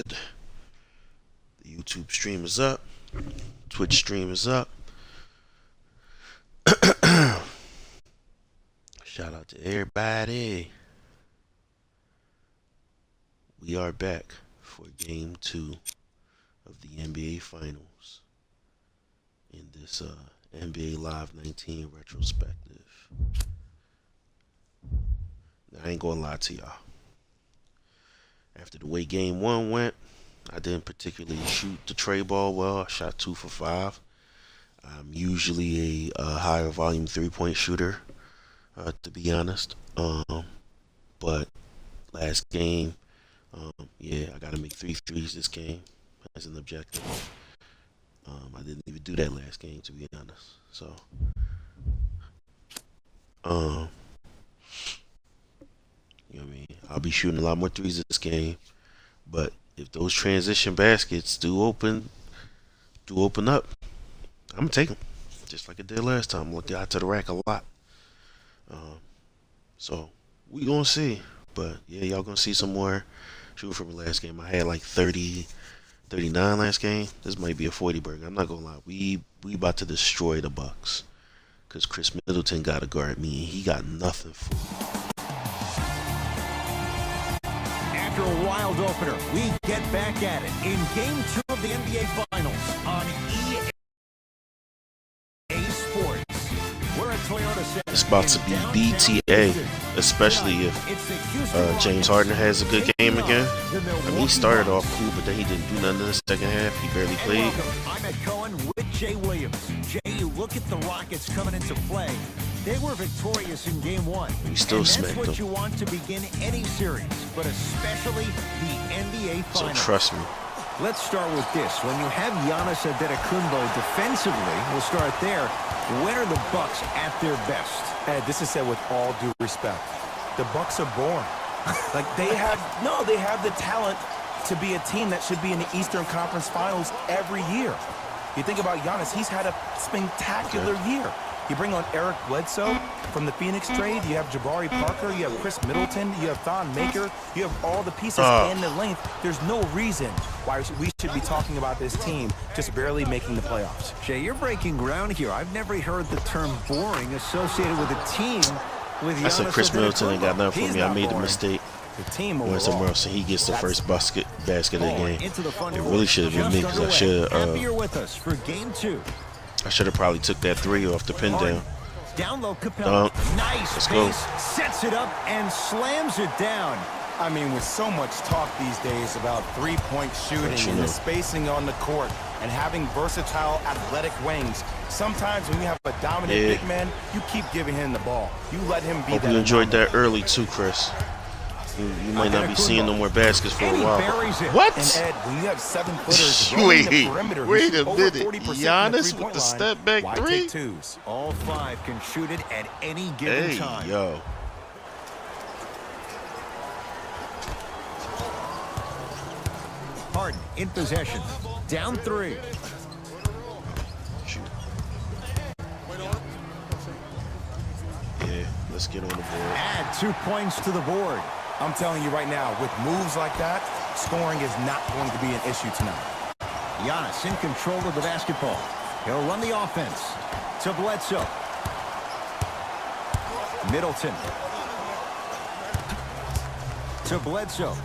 said, the YouTube stream is up. Twitch stream is up. Shout out to everybody. We are back for Game 2 of the NBA Finals in this NBA Live 19 retrospective. Now, I ain't gonna lie to y'all. After the way Game 1 went, I didn't particularly shoot the tray ball well. I shot 2 for 5. I'm usually a higher volume 3-point shooter, to be honest. But last game, yeah, I got to make 3 threes this game as an objective. I didn't even do that last game, to be honest. So, you know what I mean? I'll be shooting a lot more threes this game, but if those transition baskets do open up, I'm gonna take them, just like I did last time. I'm gonna get out to the rack a lot. So we gonna see, but yeah, y'all gonna see some more shooting from the last game. I had like 30, 39 last game. This might be a 40 burger. I'm not gonna lie. We about to destroy the Bucks, cause Chris Middleton got to guard me, and he got nothing for me. After a wild opener, we get back at it in Game 2 of the NBA Finals on EA Sports. We're at Toyota Center. It's about to be BTA, especially if James Harden has a good game again. I mean, he started off cool, but then he didn't do nothing in the second half. He barely played. I'm at Cohen with Jay Williams. Jay, you look at the Rockets coming into play. They were victorious in Game 1. We still smacked them. That's what you want to begin any series, but especially the NBA Finals. So trust me. Let's start with this. When you have Giannis Antetokounmpo defensively, we'll start there. When are the Bucks at their best? Ed, this is said with all due respect. The Bucks are born. Like they have the talent to be a team that should be in the Eastern Conference Finals every year. You think about Giannis, he's had a spectacular year. You bring on Eric Bledsoe from the Phoenix trade. You have Jabari Parker. You have Chris Middleton. You have Thon Maker. You have all the pieces and the length. There's no reason why we should be talking about this team just barely making the playoffs. Jay, you're breaking ground here. I've never heard the term boring associated with a team with Giannis. I said Chris Middleton ain't got nothing for me. I made the mistake. The team went somewhere else, and he gets the first basket of the game. It really should have been me, because I should have. With us for Game 2. I should have probably took that 3 off the pin down. Down low, Capella. Nice. Let's go. Sets it up and slams it down. I mean, with so much talk these days about three-point shooting and the spacing on the court and having versatile athletic wings, sometimes when you have a dominant big man, you keep giving him the ball. You let him be. Hope you enjoyed that early too, Chris. You might not be seeing no more baskets for a while. What? And Ed, when you have 7-footers wait the perimeter, a minute. Giannis with the step back 3? All 5 can shoot it at any given time. Yo. Harden in possession. Down 3. Shoot. Yeah, let's get on the board. Add 2 points to the board. I'm telling you right now, with moves like that, scoring is not going to be an issue tonight. Giannis in control of the basketball. He'll run the offense to Bledsoe. Middleton. To Bledsoe.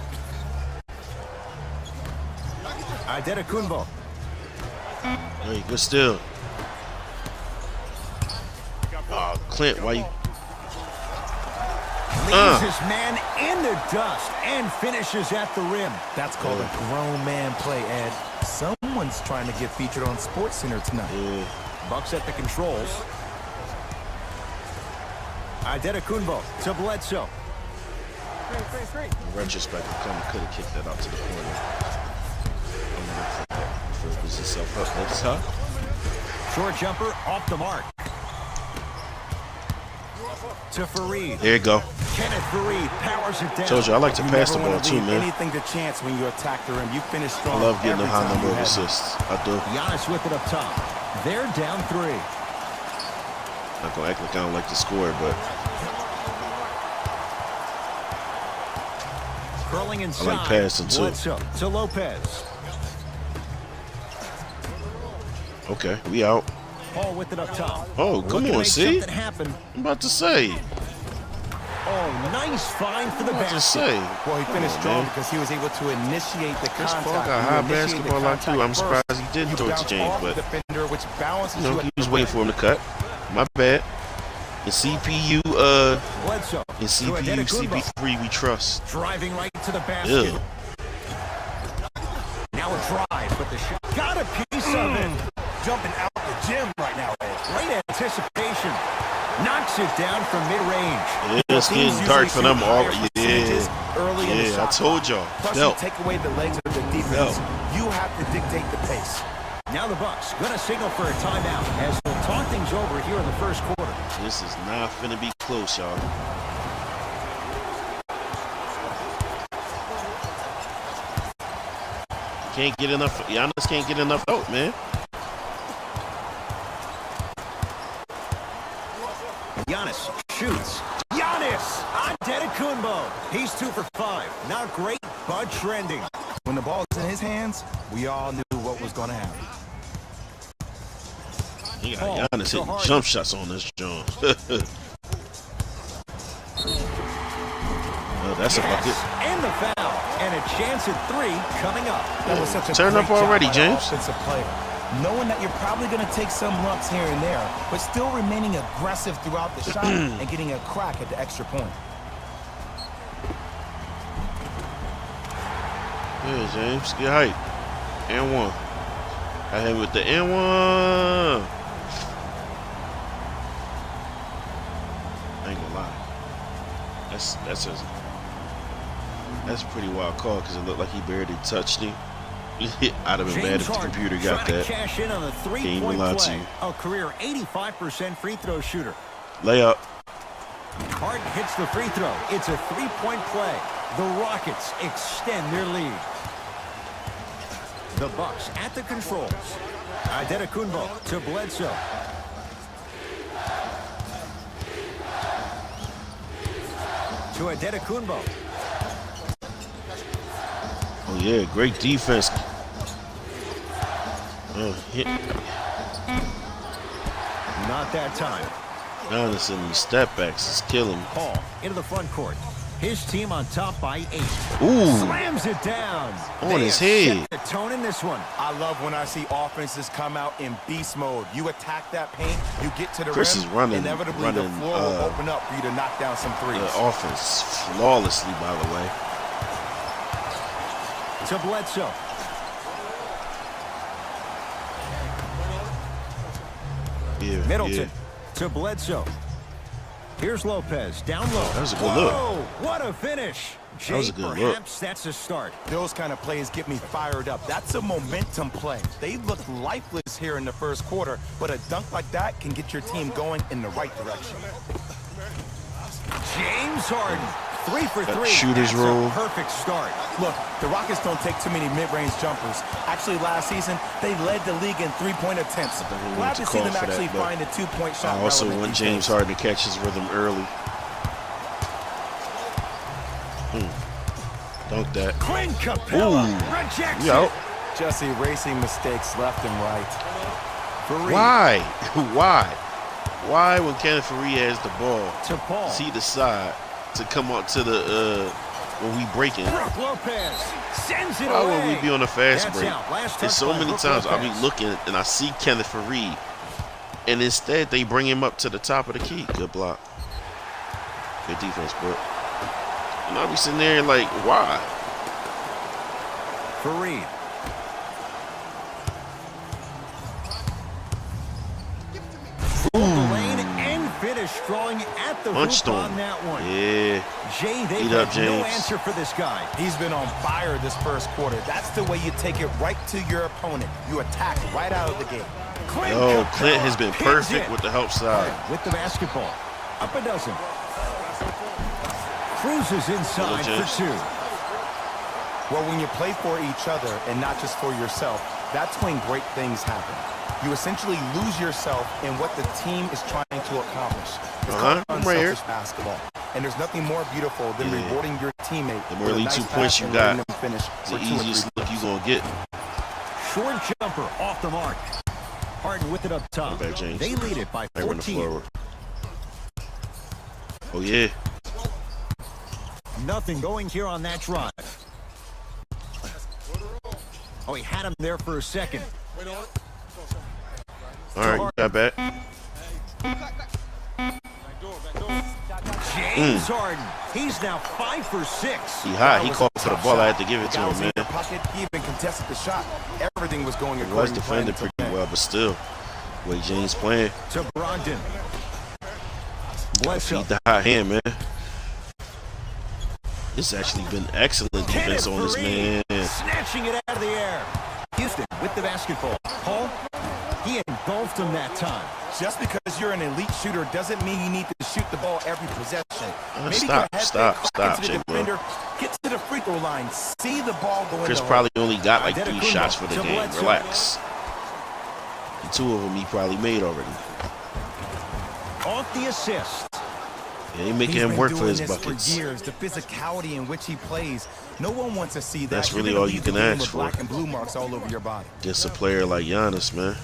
Antetokounmpo. Hey, good steal. Oh, Clint, why you... Leaves his man in the dust and finishes at the rim. That's called a grown man play, Ed. Someone's trying to get featured on SportsCenter tonight. Bucks at the controls. Antetokounmpo to Bledsoe. In retrospect, I could have kicked that out to the corner. Focus himself up. That's tough. Short jumper off the mark. To Fareed. There you go. Kenneth Fareed powers it down. Told you I like to pass the ball too, man. Anything to chance when you attack the rim. You finish strong. I love getting a high number of assists. I do. Giannis with it up top. They're down 3. Not gonna act like I don't like to score, but Curling I inside. like passing too. Bledsoe to Lopez. Okay, we out. Paul with it up top. Oh, come Looking to on, make see? something happen. I'm about to say. Oh, nice find for the I'm about to basket. say. Well, he finished Come on, strong man. because he was able to initiate the This contact. Paul got You high initiate the basketball IQ. I'm contact surprised first, he didn't you throw it to bounce James, off the but defender, which balances you know, you he at was the waiting for him to cut. My bad. In CPU, Bledsoe in to CPU, Antetokounmpo. CP3, we trust. Driving right to the basket. Ew. Now a drive, but the shot got a piece of it. jumping out the gym right now. Great anticipation. Knocks it down from mid-range. It's getting dark for them already. Early in the Yeah, I shot told clock. y'all. Plus, No. you take away the legs of the defense. You have to dictate the pace. Now the Bucks gonna signal for a timeout as they'll talk things over here in the first quarter. This is not finna be close, y'all. Can't get enough. Giannis can't get enough out, man. Giannis shoots. Giannis! Antetokounmpo. He's 2 for 5. Not great, but trending. When the ball is in his hands, we all knew what was going to happen. He got Paul, Giannis so hitting hard. jump shots on this joint. Oh, that's a bucket. And the foul. And a chance at 3 coming up. That was such a Turn great up already, job by the James. offensive player. Knowing that you're probably going to take some lumps here and there, but still remaining aggressive throughout the shot and getting a crack at the extra point. Yeah, James, get hype. And one. I had with the and one. I ain't gonna lie. That's a pretty wild call because it looked like he barely touched him. I'd have been mad if the Harden computer got trying that. to cash in on a Can't even three-point lie to play. you. A career 85% free throw shooter. Layup. Harden hits the free throw. It's a three-point play. The Rockets extend their lead. The Bucks at the controls. Antetokounmpo to Bledsoe. To Antetokounmpo. Oh yeah, great defense. Hit Not that time. Giannis in the step backs is killing me. Paul into the front court. His team on top by 8. Ooh, Slams it down. on They his have head. set the tone in this one. I love when I see offenses come out in beast mode. You attack that paint, you get to the Chris rim, is running inevitably the floor will open up for you to knock down some threes. The offense flawlessly, by the way. To Bledsoe. Yeah, Middleton yeah. to Bledsoe. Here's Lopez down low. That was a good look. Whoa, what a finish. That was a Jay, good perhaps that's a start. Those kind of plays get me fired up. That's a momentum play. They looked lifeless here in the first quarter, but a dunk like that can get your team going in the right direction. James Harden, 3 for 3. That shooter's That's roll. a perfect start. Look, the Rockets don't take too many mid-range jumpers. Actually, last season, they led the league in three-point attempts. we Glad went to to see call them for that, actually but find a two-point shot. I also relevant want these James days. Harden to catch his rhythm early. Dunk that. Clint Capella Ooh. rejects We out. it. Just erasing mistakes left and right. Fareed Why? Why? Why when Kenneth Fareed has the ball, to Paul. see the side to come up to the when we breaking? Brook Lopez sends it Why away. would we be on a fast That's break? out. Last And touch so by many Brook times I'll be Lopez. looking and I see Kenneth Fareed, and instead they bring him up to the top of the key. Good block. Good defense, bro. And I'll be sitting there like, why? Fareed. Full the lane and finish strong at the Punched hoop him. on that one. Yeah. Jay, they've Eat up, had no James. answer for this guy. He's been on fire this first quarter. That's the way you take it right to your opponent. You attack right out of the gate. Clint Yo, Capella Clint has been pins perfect it. with the help side. With the basketball. Up a dozen. Cruises inside Hello, for 2. Well, when you play for each other and not just for yourself, that's when great things happen. You essentially lose yourself in what the team is trying to accomplish. It's called I'm right here. unselfish basketball. And there's nothing more beautiful than rewarding your teammate. The with a early nice 2 pass points you and got, letting them finish it's for the 2 or 3 easiest look you gonna get. Short jumper off the mark. Harden with it up top. Back, James. They lead it by 14. Forward. Oh yeah. Nothing going here on that drive. Oh, he had him there for a second. All right, you got back. James Harden. He's now 5 for 6. He hot. He called for the ball. I had to give it to him, man. Pocket, he even contested the shot. Everything was going He was according to plan. defending pretty well, but still, the way James playing, To Brogdon. Bledsoe. feed the hot hand, man. It's actually been excellent defense on this man. Snatching it out of the air. Houston with the basketball. Paul, he engulfed him that time. Just because you're an elite shooter doesn't mean you need to shoot the ball every possession. Stop, Into the Jake, bro. defender, get to the free throw line, see the ball go in Chris the probably only got like 3 Adetokunbo shots for the to game. Bledsoe. Relax. And 2 of them he probably made already. Off the assist. Yeah, he making He's him been work for doing his this buckets. For years, the physicality in which he plays, no one wants to see that. That's You're really gonna all leave you the can game ask with for. black and blue marks all over your body. Against a player like Giannis, man.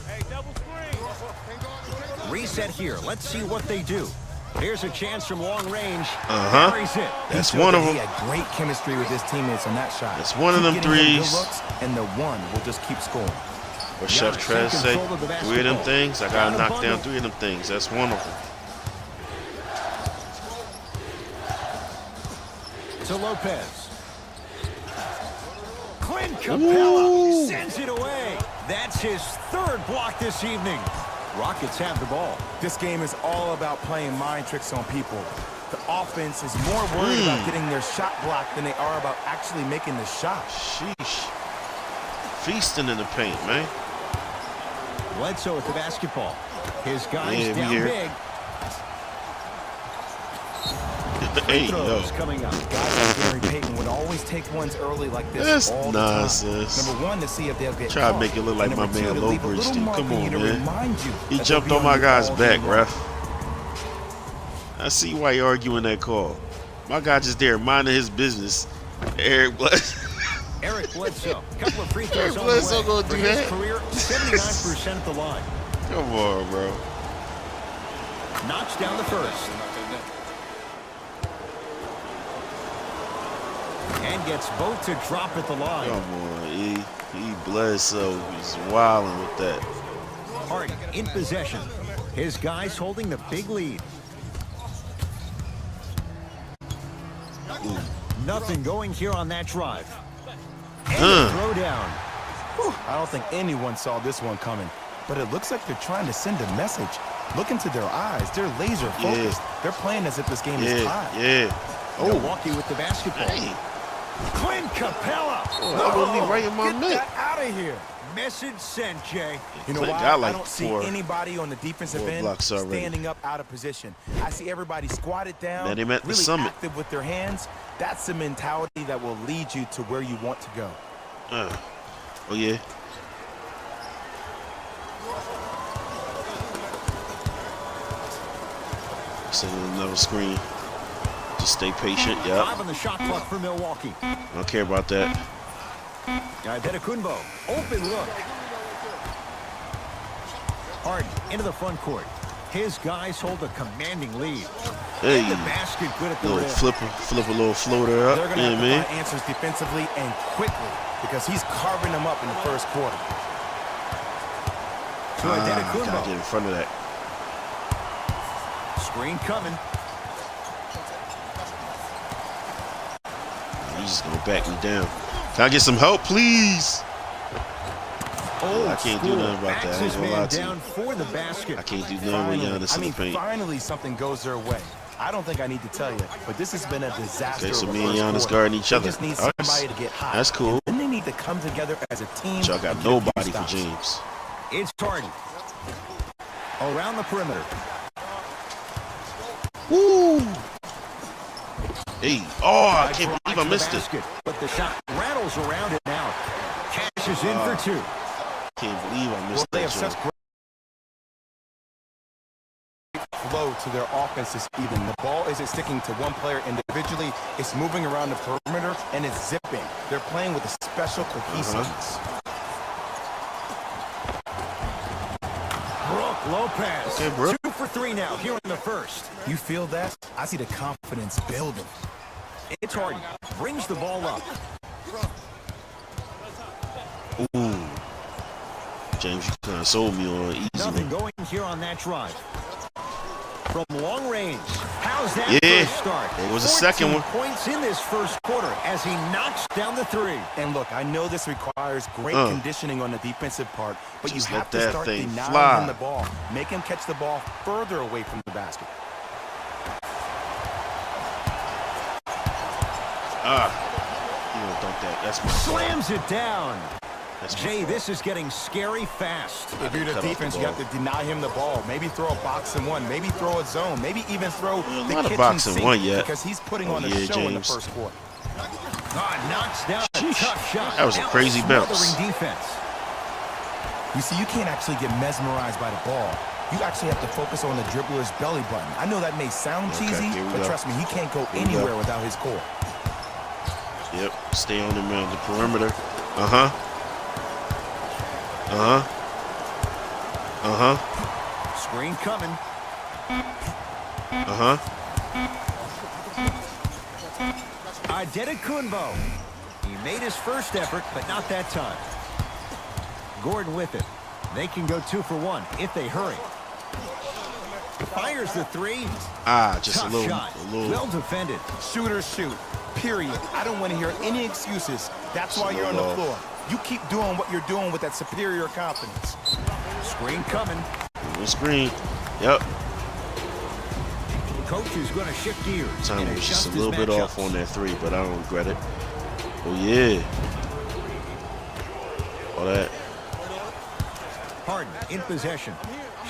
Reset here. Let's see what they do. Here's a chance from long range. Uh-huh. Carries it. That's He showed one of that them. He had great chemistry with his teammates on that shot. That's one of Keep them getting him good threes. looks, and the one will just keep scoring. What Chef Giannis Trez in say? control of the 3 of them basketball. things. I Down gotta a knock bundle. down 3 of them things. That's one of them. To Lopez. Clint Capella Ooh. sends it away. That's his 3rd block this evening. Rockets have the ball. This game is all about playing mind tricks on people. The offense is more worried about getting their shot blocked than they are about actually making the shot. Sheesh. Feasting in the paint, man. Bledsoe with the basketball. His guys Yeah, we down here. big. Hey, Throws yo. coming up. Guys like Gary Payton would always take ones early like this That's all the nonsense. time. Number 1, to see if they'll get Try to caught. make it look like And my number 2, man to leave a Lowbridge little did. mark Come on you on, to man. remind you He that jumped they'll on be my you guy's all back, game long. ref. I see why you're arguing that call. My guy just there minding his business. Eric Bledsoe. Eric Bledsoe. Couple of free throws Eric on Bledsoe the way. gonna For do his that? career, 79% at the line. Come on, bro. Knocks down the first. And gets both to drop at the line. Come on. He Bledsoe. He's wilding with that. Harden in possession. His guys holding the big lead. Nothing going here on that drive. And a throw down. Whew, I don't think anyone saw this one coming, but it looks like they're trying to send a message. Look into their eyes. They're laser focused. They're playing as if this game is tied. Yeah. Oh, Milwaukee with the basketball. dang. Clint Capella. That would be right in my Get neck. that out of here. Message sent, Jay. You know Clint why? got like I don't see 4 anybody on the defensive end blocks already. standing up out of position. I see everybody squatted down, Met him at the really summit. active with their hands. That's the mentality that will lead you to where you want to go. Oh, yeah. Sending another screen. Just stay patient. Yep. 5 on the shot clock for Milwaukee. Don't care about that. Adetokunbo, open look. Harden into the front court. His guys hold a commanding lead. Hey. The basket good at the Little rim. flip a little floater up. They're going to You know have what to I mean? find answers defensively and quickly because he's carving them up in the first quarter. To Gotta get Adetokunbo. in front of that. Screen coming. He's just gonna back me down. Can I get some help, please? I can't do nothing about that. I Backs ain't his gonna lie man to you. down for the basket. I can't do nothing with Giannis in the paint. Finally something goes their way. I don't think I need to tell you, but this has been a disaster. Okay, so of a me and first Giannis quarter. guarding each They other. just need All right. somebody to get hot. That's cool. And then they need to come together as a team. Y'all got and get a few nobody for stops. James. It's Harden. Around the perimeter. Woo! Hey, oh, I Drives can't right believe to I the missed it. basket, but the shot rattles around it now. Cashes in for 2. Can't believe I Well, missed they that have such shot. great flow to their offense this evening. The ball isn't sticking to one player individually. It's moving around the perimeter, and it's zipping. They're playing with a special cohesiveness. Brook Lopez. Okay, Brook. 2 for 3 now here in the first. You feel that? I see the confidence building. It's Harden. Brings the ball up. Ooh. James, you kind of sold me on easy. Nothing going here on that drive. From long range. How's that Yeah. first start? There was a second one. 14 points in this first quarter as he knocks down the three. And look, I know this requires great conditioning on the defensive part, but Just you have let to that start thing denying fly. him the ball. Make him catch the ball further away from the basket. You don't dunk that. That's my Slams it down. That's my Jay, this is getting scary fast. If you're the cut off the defense, you ball. have to deny him the ball. Maybe throw a box and one. Maybe throw a zone. Maybe even throw the not a kitchen box and sink one yet. because he's putting Oh, on a yeah, show in the James. first quarter. Knocks down a Sheesh. tough shot. That was a crazy smothering bounce. defense. You see, you can't actually get mesmerized by the ball. You actually have to focus on the dribbler's belly button. I know that may sound Okay, cheesy, here we but go. trust me, he can't go Here we go. anywhere without his core. Yep. Stay on him around the perimeter. Uh-huh. Uh-huh. Uh-huh. Screen coming. Uh-huh. Adetokunbo. He made his first effort, but not that time. Gordon with it. They can go 2 for 1 if they hurry. Fires the three. Just Tough a little, shot. a little. Well defended. Shooters shoot, period. I don't want to hear any excuses. That's why you're on the floor. You keep doing what you're doing with that superior confidence. Screen coming. Little screen. Yep. Coach is going to shift gears. Time and was just adjust a his little bit off matchups. on that three, but I don't regret it. Oh, yeah. All that. Harden in possession.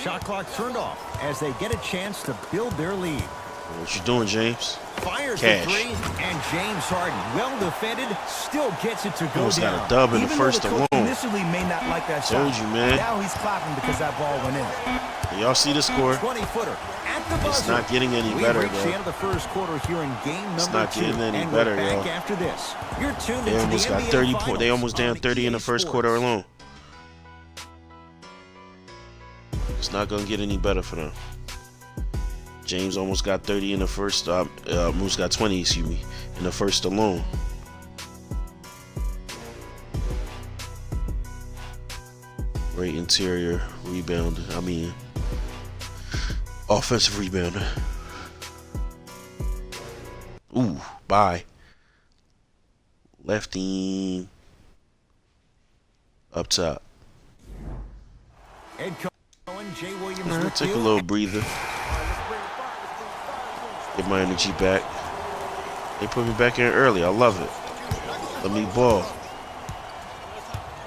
Shot clock turned off as they get a chance to build their lead. What you doing, James? Fires Cash. the three, and James Harden, well defended, still gets it to go Almost down. got a dub in the Even first though the coach alone. initially may not like that Told shot, you, man. now he's clapping because that ball went in. Y'all see the score? 20-footer at the buzzer. It's not getting any We've better, reached bro. the end of the first quarter here in game number 2. It's not getting any and better, we're back y'all. after this. You're tuned They into almost the got NBA 30 Finals points. They almost down on 30 in the EA first Sports. quarter alone. It's not going to get any better for them. James almost got 30 in the first. Moose got 20, excuse me, in the first alone. Great interior rebounder. I mean, offensive rebounder. Ooh, bye. Lefty. Up top. Ed Cohen, Jay Williams Nah, with take a you. little breather. Get my energy back. They put me back in early. I love it. Let me ball.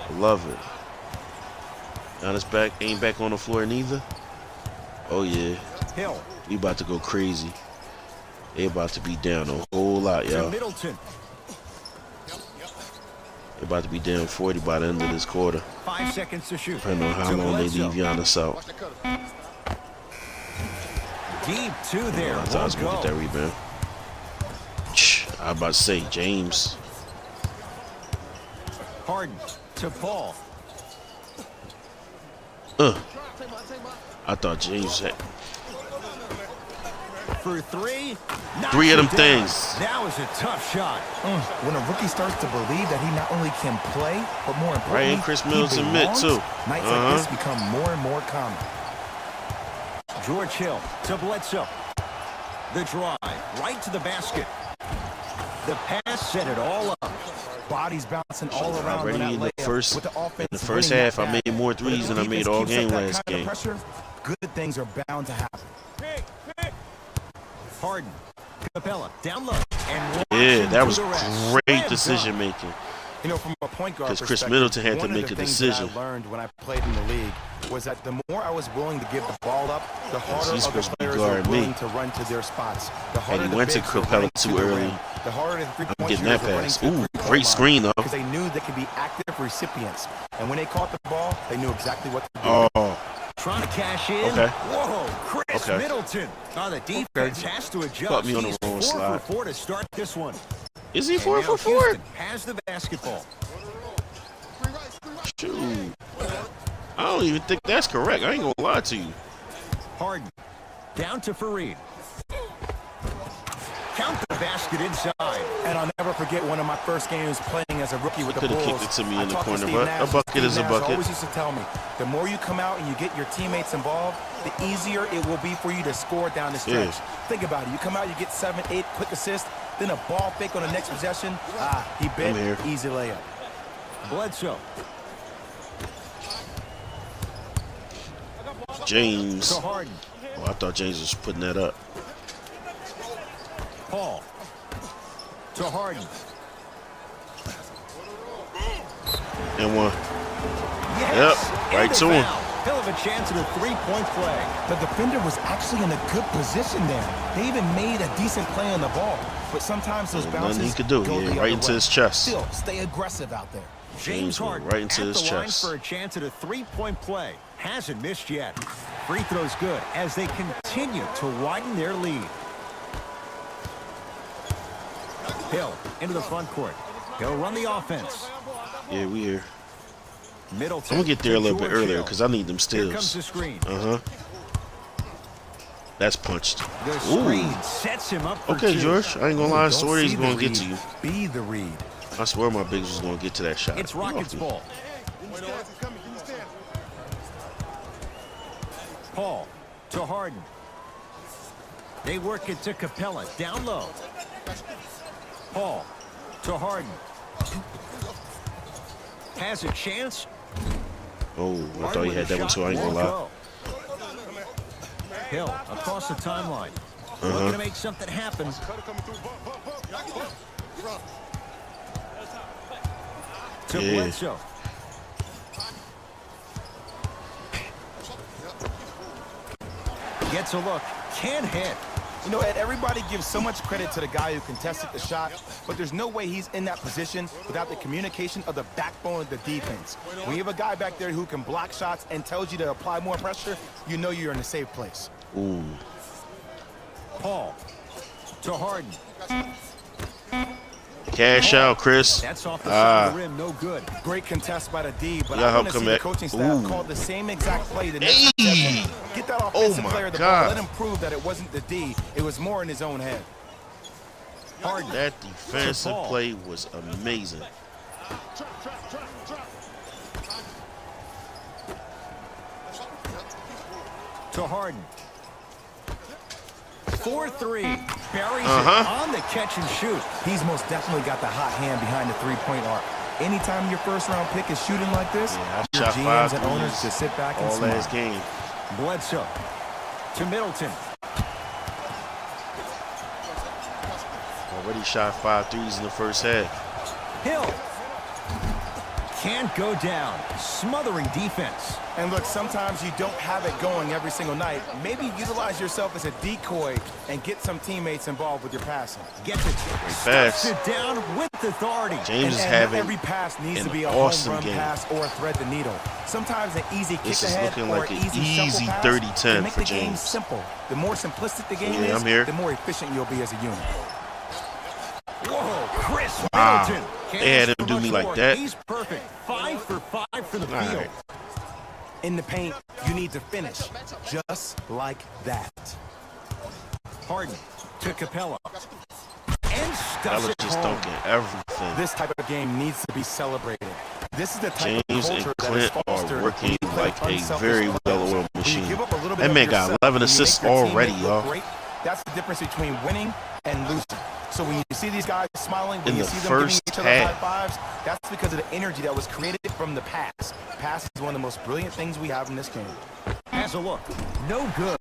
I love it. Giannis back ain't back on the floor neither. Oh yeah. Hill We about to go crazy. They about to be down a whole lot, to y'all. Middleton. They about to be down 40 by the end of this quarter. 5 seconds to shoot. Depending on how To long they Bledsoe. leave Giannis out. Deep 2 there. I thought I was Won't gonna get go. that rebound. I was about to say James. Harden to Paul. I thought James had For 3. Knocks 3 of them it down. things. That was a tough shot. When a rookie starts to believe that he not only can play, but more importantly, Right, and Chris he Middleton mid, belongs, too. Nights like this become more and more common. George Hill to Bledsoe. The drive right to the basket. The pass set it all up. Bodies bouncing all around Already on that in the layup. first- With the offense in the first winning half, that I made battle. more But if threes the than I made defense all keeps up game that last kind of game. pressure, good things are bound to happen. Harden. Capella down low. And Yeah, launching that to was the rest. great Slam decision dunk. making. You know, from a point guard 'Cause Chris perspective, Middleton had to one of make the a things decision. that I learned when I played in the league was that the more I was willing to give the ball up, the harder he's other supposed to be players were guarding me. willing to run to their spots. The harder he the went to bigs were Capella running too to the early. rim. The harder the three-point I'm getting shooters that were running pass. to the Ooh, free-throw great line screen, though. because they knew they could be active recipients. And when they caught the ball, they knew exactly what to do. Oh, trying to cash in. Okay. Whoa, Chris Okay. Middleton. Oh, the defense has to adjust. Caught me on the He's wrong 4 slide. for 4 to start this one. Is he And 4 now for 4? Houston has the basketball. Shoot. I don't even think that's correct. I ain't gonna lie to you. Harden. Down to Fareed. Count the basket inside. And I'll never forget one of my first games playing as a rookie with the Could've Bulls. kicked it to me in the talked to corner, Steve but Nash, a bucket Steve is a Nash bucket. always used to tell me, the more you come out and you get your teammates involved, the easier it will be for you to score down the stretch. Yeah. Think about it. You come out, you get 7, 8 quick assists, then a ball fake on the next possession. He I'm here. bit, easy layup. Bledsoe. James. To Harden. Oh, I thought James was putting that up. Paul. To Harden. And one. Yes. Yep, right And a to him. foul. He'll have a chance at a three-point play. The defender was actually in a good position there. They even made a decent play on the ball. But sometimes those Nothing bounces he could do. go He the hit other right into way. his chest. Still, stay aggressive out there. James went Harden right into at his the line chest. for a chance at a three-point play. Hasn't missed yet. Free throw's good as they continue to widen their lead. Hill into the front court. He'll run the offense. Yeah, we here. Middleton. I'm gonna get there a little bit to George earlier Hill. because I need them Here comes steals. the screen. That's punched. The Ooh. screen sets him up for Okay, two. George. I ain't gonna lie. I Don't swear he's see the gonna get read, to you. Be the read. I swear my bigs was gonna get to that shot. It's Get off Rockets me. ball. Paul to Harden. They work it to Capella. Down low. Paul to Harden. Has a chance. Oh, I thought he had that one too. I ain't gonna lie. Hill across the timeline. Looking to make something happen. To Yeah. Bledsoe. Gets a look. Can't hit. You know, Ed, everybody gives so much credit to the guy who contested the shot, but there's no way he's in that position without the communication of the backbone of the defense. When you have a guy back there who can block shots and tells you to apply more pressure, you know you're in a safe place. Ooh. Paul to Harden. Cash out, Chris. That's off the side of the rim. No good. Great contest by the D, but Yeah, I help want to come see the back. coaching staff Ooh. call the same exact play the next Hey! possession. Get that offensive my player the God. ball. Let him prove that it wasn't the D. It was more in his own head. Harden. That defensive Paul. play was amazing. To Harden. 4-3. Buries Uh-huh. it on the catch and shoot. He's most definitely got the hot hand behind the three-point arc. Anytime your first-round pick is shooting like this, Yeah, I your shot GMs 5 and owners threes just sit back and all smile. last game. Bledsoe to Middleton. Already shot 5 threes in the first half. Hill. Can't go down. Smothering defense. And look, sometimes you don't have it going every single night. Maybe utilize yourself as a decoy and get some teammates involved with your passing. Gets it. pass. Stuffs it down with authority. James is And having every pass needs an to be a awesome home run game. pass or thread the needle. Sometimes an easy kick This is ahead looking or like an an easy easy shuffle pass 30-10 can make for the game James. simple. The more simplistic the game Yeah, is, I'm here. the more efficient you'll be as a unit. Whoa, Chris Wow. Middleton. Can't They had ask him for do me much like more. that. He's perfect. 5 for 5 for the All field. right. In the paint, you need to finish just like that. Harden to Capella. And That stuffs was it just home. dunking everything. This type of game needs to be celebrated. This is the type James of and culture that is Clint fostered are when working you play like a unselfish very players. well-oiled When you machine. give up a little bit That of man got yourself 11 and you make assists your teammate already, look y'all. great, that's the difference between winning and losing. So when you see these guys smiling, when In you the see them giving first each other half. high fives, that's because of the energy that was created from the pass. Pass is one of the most brilliant things we have in this game. Has a look. No good.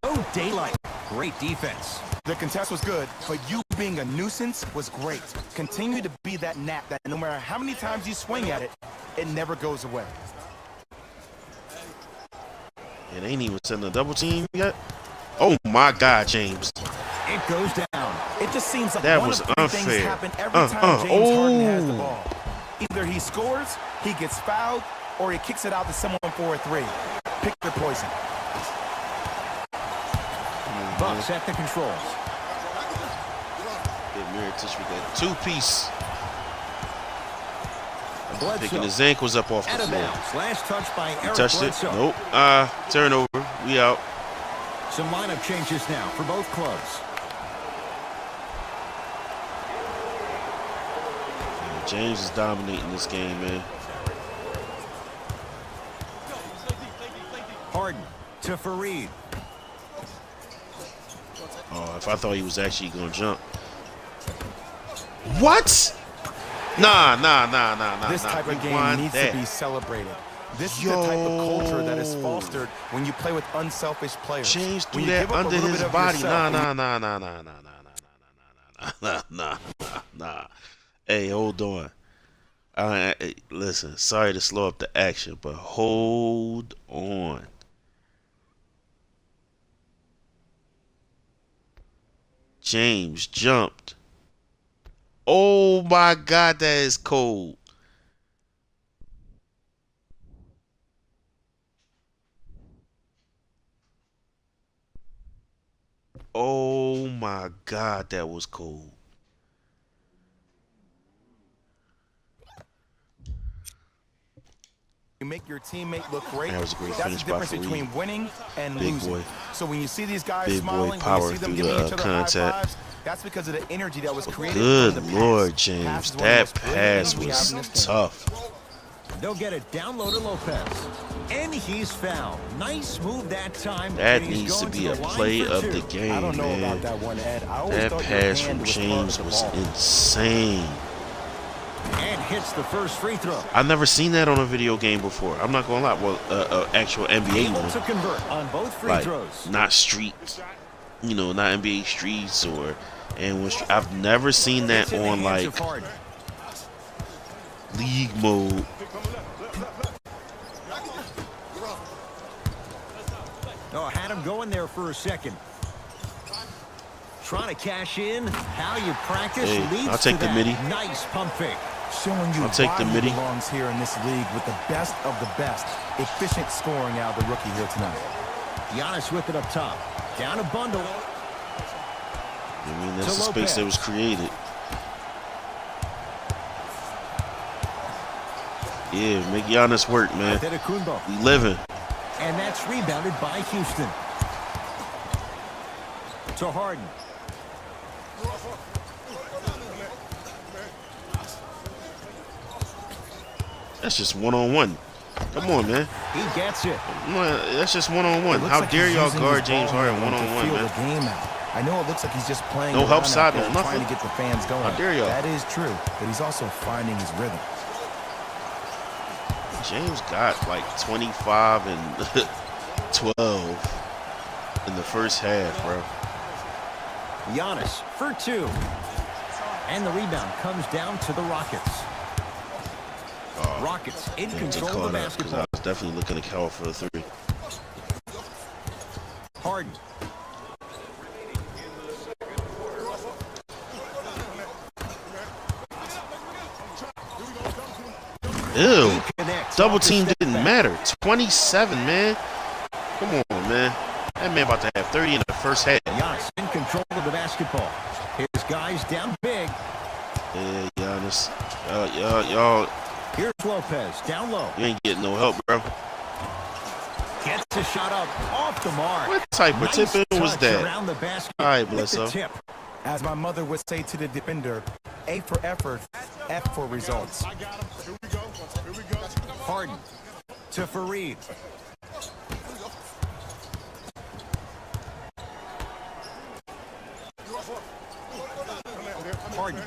No daylight. Great defense. The contest was good, but you being a nuisance was great. Continue to be that gnat that no matter how many times you swing at it, it never goes away. It ain't even sending a double team yet. Oh my God, James. It goes down. It just seems like That one was of three things unfair. happen every time James Harden has the Oh. ball. Either he scores, he gets fouled, or he kicks it out to someone for a three. Pick their poison. Bucks at the controls. Get Mirror Tissue with that two-piece. Bledsoe. Picking his ankles up off the Out of floor. bounds. Last touch by Eric Touched Bledsoe. it. Nope. Turnover. We out. Some lineup changes now for both clubs. Man, James is dominating this game, man. Harden to Fareed. Oh, if I thought he was actually gonna jump. What? Nah. This type of game needs to be celebrated. This is the type of culture that is fostered when you play with unselfish players. James threw When you that give up a under little his bit of body. yourself Nah. Hey, hold on. Listen, sorry to slow up the action, but hold on. James jumped. Oh my God, that is cold. Oh my God, that was cold. You make your teammate look great. That was a great That's finish the by difference Fareed. between winning and Big losing. boy. So when you see these guys Big boy smiling, power when you see them through giving the each other contact. high fives, that's because of the energy that was created. Good from the Lord, pass. James. Pass is one of the That most brilliant pass things we have was in this game. tough. They'll get it down low to Lopez. And he's fouled. Nice move that time. That and he's needs to going be a the line play for of two. the game, I don't know man. about that one, Ed. I always That thought your pass hand from was James close was to the ball. insane. And hits the first free throw. I've never seen that on a video game before. I'm not gonna lie. Well, actual NBA Able one, to convert on both free like throws. not street, not NBA streets or I've never seen that It's in the on hands like of Harden. league mode. Oh, had him going there for a second. Trying to cash in. How you practice Hey, leads I'll take to the that. midi. Nice pump fake. Showing you I'll take why the he midi. belongs here in this league with the best of the best. Efficient scoring out of the rookie here tonight. Giannis with it up top. Down a bundle. I mean, that's To the space that Lopez. was created. Yeah, make Giannis work, man. Antetokounmpo. We living. And that's rebounded by Houston. To Harden. That's just one-on-one. Come on, man. He gets it. Come on, that's just one-on-one. It looks How like dare he's y'all using guard his James ball Harden handling one-on-one, to feel man? the game out. I know it looks like he's just playing No help around side, out there no and nothing. trying to get the fans going. How dare y'all? That is true, but he's also finding his rhythm. James got like 25 and 12 in the first half, bro. Giannis for two. And the rebound comes down to the Rockets. Rockets in To control of call the that, 'cause basketball. I was definitely looking to call for a three. Harden. Ew. He connects. Double Off the team step didn't back. matter. 27, man. Come on, man. That man about to have 30 in the first half. Giannis in control of the basketball. His guys down big. Yeah, Giannis. Y'all, Here's Lopez down low. you ain't getting no help, bro. Gets a shot up off the mark. What type of Nice tip-in was touch that? around the basket All right, with the Bledsoe. tip. As my mother would say to the defender, A for effort, F for results. Harden to Fareed. Harden.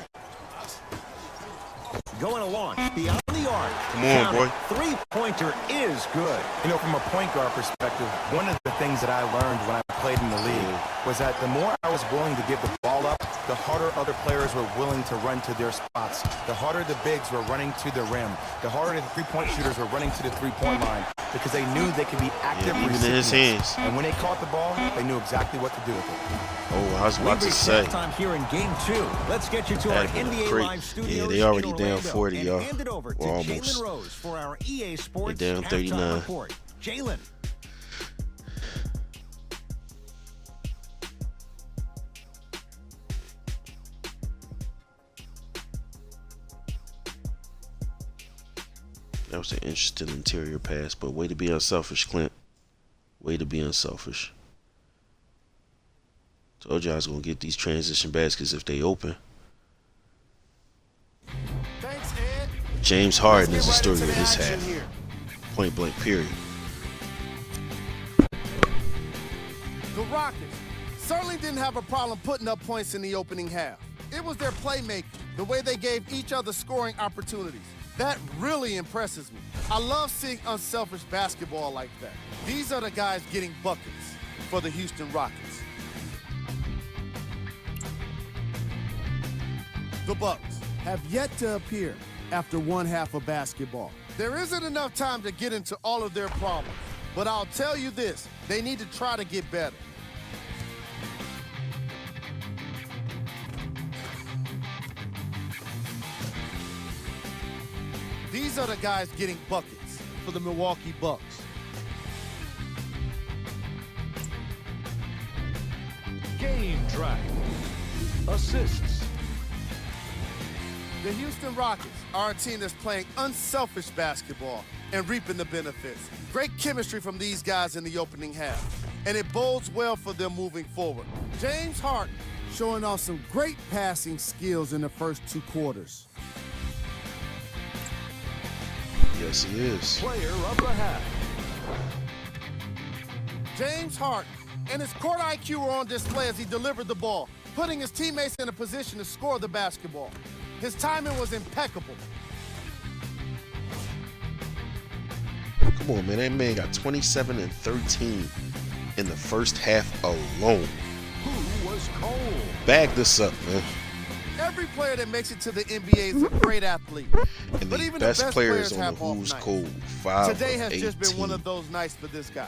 Going to launch beyond the arc. Come on, Count boy. it. Three-pointer is good. You know, from a point guard perspective, one of the things that I learned when I played in the league was that the more I was willing to give the ball up, the harder other players were willing to run to their spots. The harder the bigs were running to the rim. The harder the three-point shooters were running to the three-point line because they knew they could be active Yeah, even in his recipients. hands. And when they caught the ball, they knew exactly what to do with it. Oh, I was We've about to reached say. halftime here in Game 2. Let's get you to our That'd been NBA great. Live studios. Yeah, they already in down Orlando 40, and y'all. hand it over to Well, Jalen almost. Rose for our EA Sports They down halftime 39. report. Jalen. was an interesting interior pass, but way to be unselfish, Clint. Way to be unselfish. Told you I was going to get these transition baskets if they open. Thanks, Ed. James Harden is the Let's get story right of into this the action half. here. Point blank, period. The Rockets certainly didn't have a problem putting up points in the opening half. It was their playmaking, the way they gave each other scoring opportunities. That really impresses me. I love seeing unselfish basketball like that. These are the guys getting buckets for the Houston Rockets. The Bucks have yet to appear after one half of basketball. There isn't enough time to get into all of their problems, but I'll tell you this, they need to try to get better. These are the guys getting buckets for the Milwaukee Bucks. Game drive. Assists. The Houston Rockets are a team that's playing unselfish basketball and reaping the benefits. Great chemistry from these guys in the opening half, and it bodes well for them moving forward. James Harden showing off some great passing skills in the first two quarters. Yes, he is. Player of the half. James Harden and his court IQ were on display as he delivered the ball, putting his teammates in a position to score the basketball. His timing was impeccable. Come on, man. That man got 27 and 13 in the first half alone. Who was cold? Bag this up, man. Every player that makes it to the NBA is a great athlete. And But the even best the best players players on the have off Who's nights. Cold 5 Today of has just been 18. one of those nights for this guy.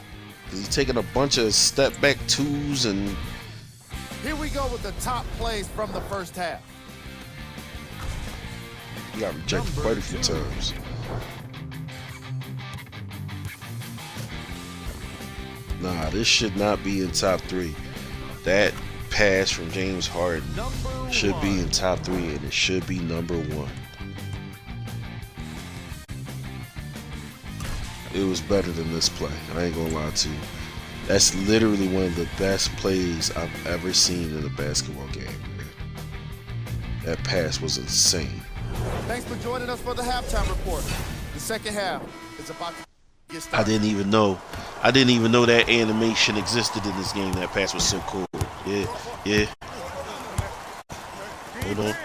He's taking a bunch of step back twos and Here we go with the top plays from the first half. he got rejected quite a few times. Nah, this should not be in top 3. That pass from James Harden Number should be one. in top 3, and it should be number 1. It was better than this play. I ain't gonna lie to you. That's literally one of the best plays I've ever seen in a basketball game, man. That pass was insane. Thanks for joining us for the halftime report. The second half is about to get I started. didn't even know that animation existed in this game. That pass was so cool. Yeah. Hold on.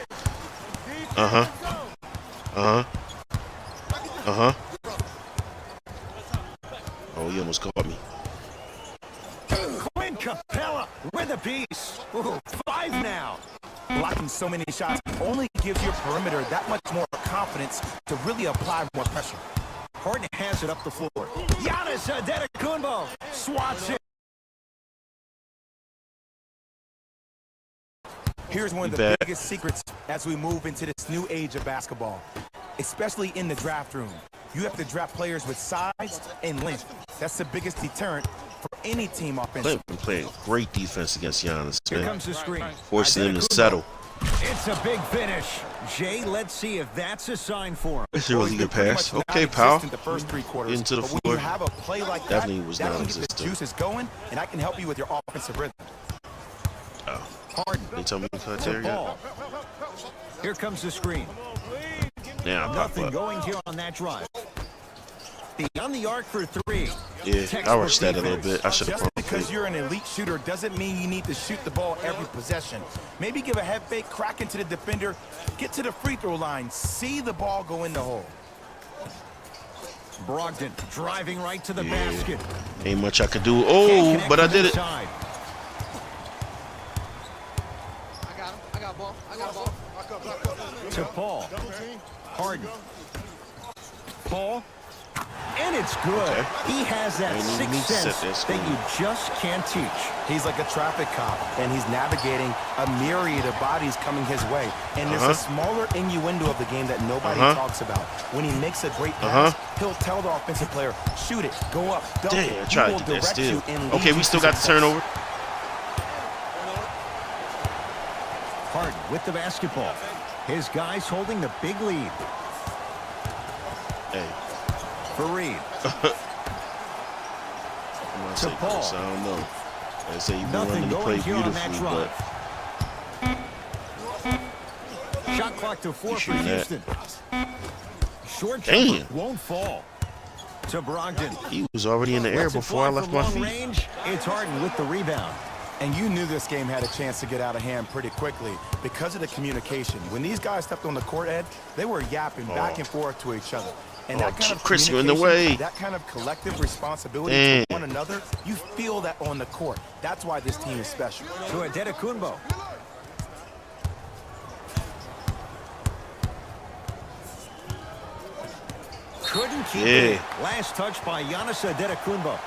Oh, he almost caught me. Clint Capella with a piece. Ooh, 5 now. Blocking so many shots only gives your perimeter that much more confidence to really apply more pressure. Harden has it up the floor. Giannis Antetokounmpo swats it. Here's one of You the bet. biggest secrets as we move into this new age of basketball, especially in the draft room. You have to draft players with size and length. That's the biggest deterrent for any team offensively. Clint been playing great defense against Giannis, Here man. comes the screen. Forcing him to Antetokounmpo. settle. It's a big finish. Jay, let's see if that's a sign for him. It's a really good Pretty pass. much Okay, non-existent pal. the first 3 quarters. Into the but when floor. you have a play like Definitely that, was that can get the non-existent. juices going, and I can help you with your offensive rhythm. Oh, Harden. they tell me to cut The there yet? ball. Here comes the screen. Now pop Nothing up. going here on that drive. Beyond the arc for 3. Yeah, I rushed that a little bit. I should have Just pumped because it. you're an elite shooter doesn't mean you need to shoot the ball every possession. Maybe give a head fake, crack into the defender, get to the free throw line, see the ball go in the hole. Brogdon driving right to the basket. Ain't much I could do. Can't Oh, connect but I from did it. inside. I got ball. To Paul. Harden. Paul. And it's good. Okay. He has that Ain't even sixth set sense that that screen. you just can't teach. He's like a traffic cop, and he's navigating a myriad of bodies coming his way. And there's a smaller innuendo of the game that nobody talks about. When he makes a great pass, he'll tell the offensive player, shoot it, go up, dunk it. Damn, I He tried will to get that direct steal. you and lead Okay, you we still to got the success. turnover. Harden with the basketball. His guys holding the big lead. Hey, Fareed. I'm gonna To say Paul. Chris, I don't know. They say you've been Nothing running the play going here on that beautifully, drive. Shot clock to 4 for shooting that. Houston. Short Damn. jumper won't fall. To Brogdon. he was already in the air Lets it before I fly left from my long feet. range. It's Harden with the rebound. And you knew this game had a chance to get out of hand pretty quickly because of the communication. When these guys stepped on the court, Ed, they were yapping back and forth to each other. And that kind of Chris, you're in the communication, way. that kind of collective responsibility Damn. to one another, you feel that on the court. That's why this team is special. To Adetokunbo. Couldn't keep it. Last touch by Giannis Adetokunbo.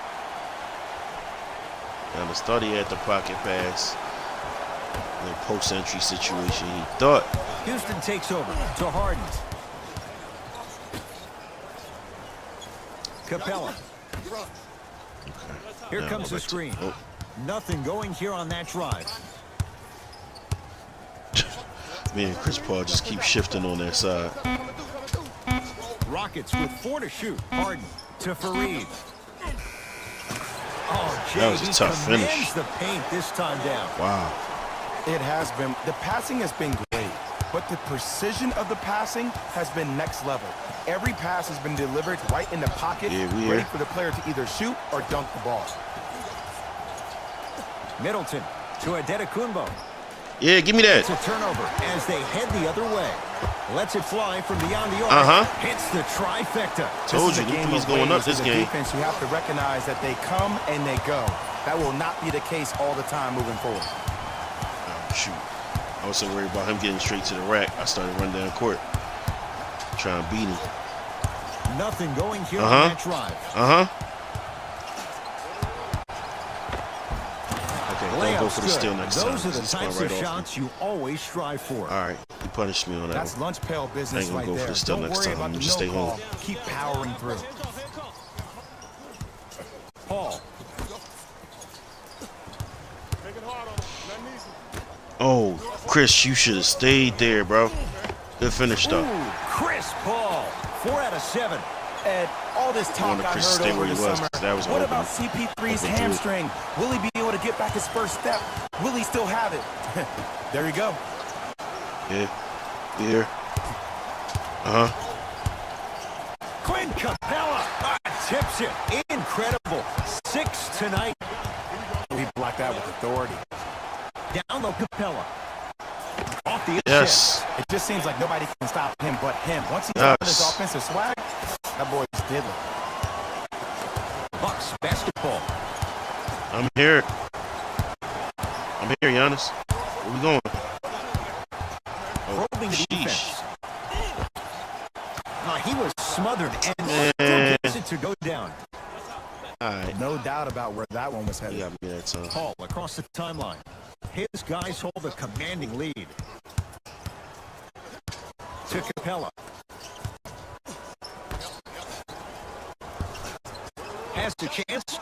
Now, the start he had the pocket pass. In a post-entry situation, he thought. Houston takes over to Harden. Capella. Here Now comes the over to- screen. oh. Nothing going here on that drive. Me and Chris Paul just keep shifting on that side. Rockets with 4 to shoot. Harden to Fareed. Oh, Jay, That was a he tough commands finish. the paint this time down. Wow. It has been. The passing has been great, but the precision of the passing has been next level. Every pass has been delivered right in the pocket, Yeah, we ready are. for the player to either shoot or dunk the ball. Middleton to Adetokunbo. Yeah, give me that. It's a turnover as they head the other way. Lets it fly from beyond the arc. Hits the trifecta. Told This you, is a them game threes of going up waves. this As a game. defense, you have to recognize that they come and they go. That will not be the case all the time moving forward. Oh, shoot. I was so worried about him getting straight to the rack. I started running down court. Trying to beat him. Nothing going here on that drive. Okay, don't go Layup's for the good. steal next time. Those are the He's going types right of off me. shots you always strive for. All right, he punished me on that That's one. lunch pail business I ain't gonna right go for there. the steal Don't next worry time. about I'm the just no stay call. home. Keep powering through. Paul. Oh, Chris, you should have stayed there, bro. Good finish, though. Ooh, Chris Paul. 4 out of 7. Ed, all this talk wanted I Chris to heard stay over where the he was, summer. 'cause that was What open. about CP3's Open through. hamstring? Will he be able to get back his first step? Will he still have it? There you go. Yeah. Here. Clint Capella tips it. Incredible. 6 tonight. He blocked that with authority. Down low Capella. Off the Yes. It just seems like nobody can stop him but him. Once he's on his Yes. offensive swag, that boy's diddling. Bucks basketball. I'm here. I'm here, Giannis. Where we going? Oh, Probing the sheesh. defense. He was smothered and still gets it to go down. All right. No doubt about where that one was You headed. got me that time. Paul across the timeline. His guys hold a commanding lead. To Capella. Has the chance.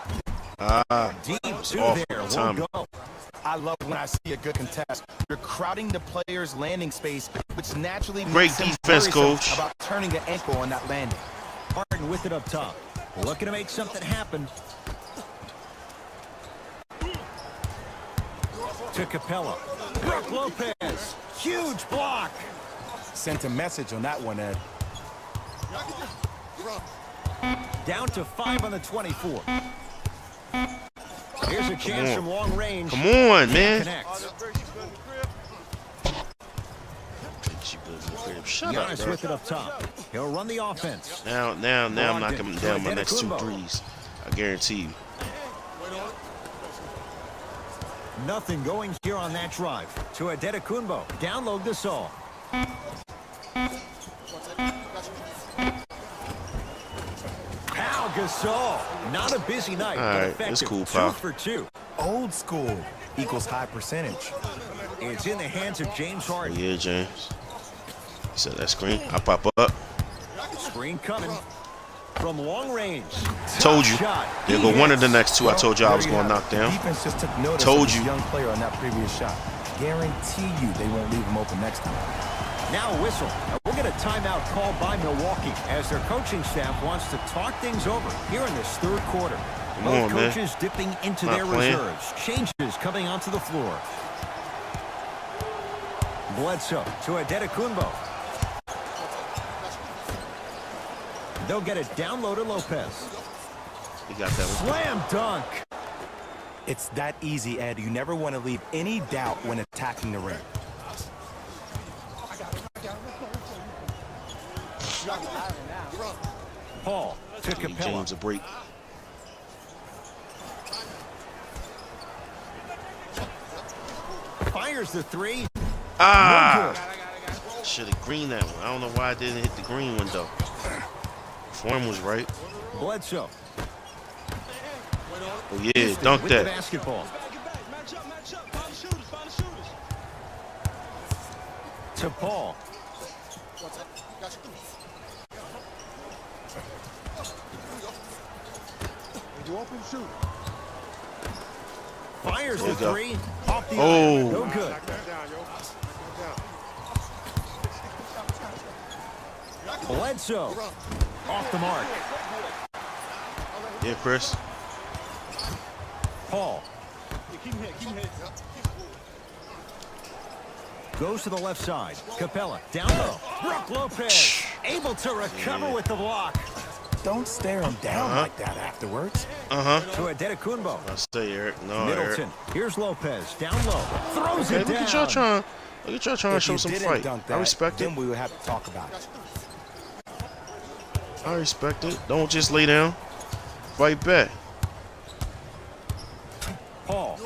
Deep two off there. the Won't timing. go. I love when I see a good contest. You're crowding the player's landing space, which naturally Great makes him defense, worrisome coach. about turning the ankle on that landing. Harden with it up top. Looking to make something happen. To Capella. Brook Lopez. Huge block. Sent a message on that one, Ed. Down to 5 on the 24. Here's a chance from long range. Come on, man. Connect. Shut up, Giannis bro. with it up top. He'll run the offense. Now I'm knocking him down my next 2 Adetokunbo. threes. I guarantee you. Nothing going here on that drive. To Adetokunbo. Download Gasol. Pau Gasol. Not a busy night, All but right, effective. it's cool, 2 pal. for 2. Old school equals high percentage. It's in the hands of James Oh, Harden. yeah, James. He said that screen. I pop up. Screen coming from long range. Told you. Shot. They'll go one of the next 2 I told you I was There you going to have knock it. down. The defense just took notice Told of this you. young player on that previous shot. Guarantee you they won't leave him open next time. Now a whistle. We'll get a timeout called by Milwaukee as their coaching staff wants to talk things over here in this third quarter. Both coaches dipping into their reserves. Changes coming onto the floor. Bledsoe to Adetokunbo. They'll get it down low to Lopez. You got that one. Slam dunk. It's that easy, Ed. You never want to leave any doubt when attacking the rim. Paul to Give Capella. James a break. Fires the three. Ah! Should have greened that one. I don't know why I didn't hit the green one, though. Form was right. Bledsoe. Oh, yeah, dunk With the that. basketball. To Paul. Fires There the you go. three. Off the Oh. iron. No good. Bledsoe. Off the mark. Yeah, Chris. Paul. Goes to the left side. Capella down low. Brook Lopez able to recover with the block. Don't stare him down like that afterwards. To Adetokunbo. I say, Eric. No, Middleton. Here's Lopez down low. Throws Eric. it Hey, down. look at y'all trying. Look at y'all trying to If show you some didn't fight. dunk that, I respect it. then we would have to talk about it. I respect it. Don't just lay down. Fight back. Paul.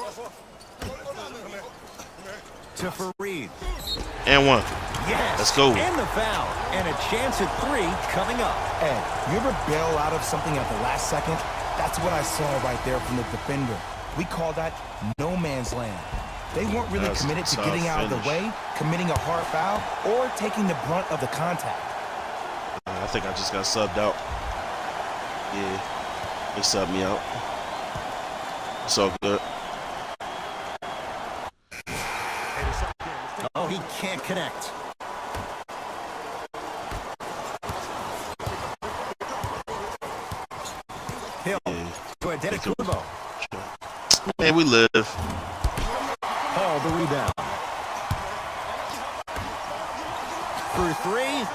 To Fareed. And one. Yes. Let's go. And the foul. And a chance at three coming up. Ed, you ever bail out of something at the last second? That's what I saw right there from the defender. We call that no man's land. They weren't really That's committed to tough getting out of the finish. way, committing a hard foul, or taking the brunt of the contact. I think I just got subbed out. Yeah. They subbed me out. It's all good. Oh, he can't connect. Hill Yeah. to Adetokunbo. Man, we live. Paul the rebound. For three.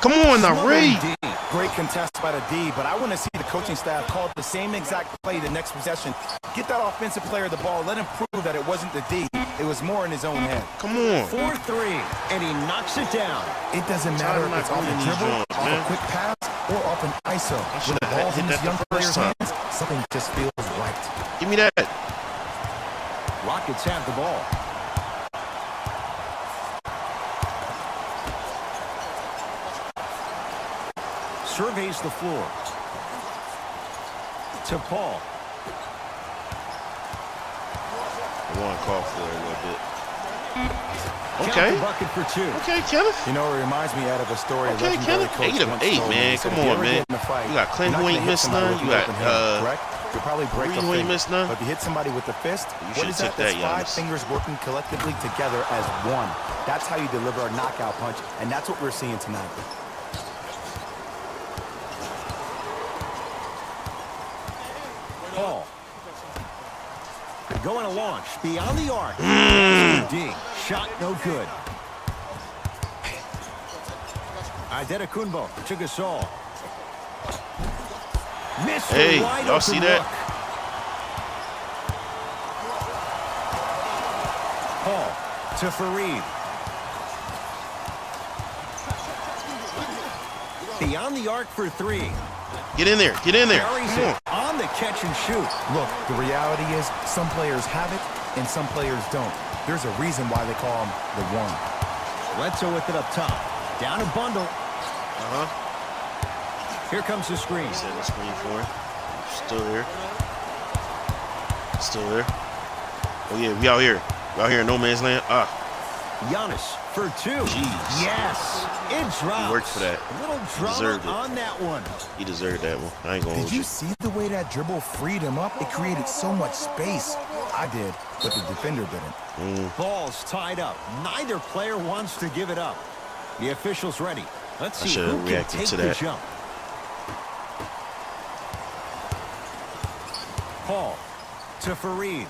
Come on now, Smothering Reed. D. Great contest by the D, but I want to see the coaching staff call the same exact play the next possession. Get that offensive player the ball. Let him prove that it wasn't the D. It was more in his own head. Come on. 4-3, and he knocks it down. It doesn't matter if it's off a dribble, off a quick pass, or off an ISO. When the ball's in hit this that young the player's first time. hands, something just feels right. Give me that. Rockets have the ball. Surveys the floor. To Paul. I want to call for it a little bit. Count Okay. the bucket for two. Okay, Kenneth. You know, it reminds me, Ed, of a story a Okay, legendary Kenneth. coach 8 of once 8, told me. man. He said, Come if you on, ever man. get in a fight, You got Clint you're who not ain't gonna hit missed somebody none. with You the got open hand, correct? You'll probably break Reed a who ain't finger. missed none. But if you hit somebody with the fist, You what should've is that? took that, That's five Giannis. fingers working collectively together as one. That's how you deliver a knockout punch, and that's what we're seeing tonight. Paul. Going to launch beyond the arc. D. Shot no good. Adetokunbo to Gasol. Missed the Hey, wide y'all open see that? look. Paul to Fareed. Beyond the arc for three. Get in there. Get in there. Carries Come on. it on the catch and shoot. Look, the reality is some players have it and some players don't. There's a reason why they call him the one. Bledsoe with it up top. Down a bundle. Here comes the screen. Set the screen for him. Still there. Still there. Oh, yeah. We out here. We out here in no man's land. Giannis for two. Jeez. Yes. It drops. worked for that. A little Deserved drama it. on that one. He deserved that one. I ain't gonna Did hold you you. see the way that dribble freed him up? It created so much space. I did, but the defender didn't. Ball's tied up. Neither player wants to give it up. The official's ready. Let's I see should who have can reacted take to the that. jump. Paul to Fareed.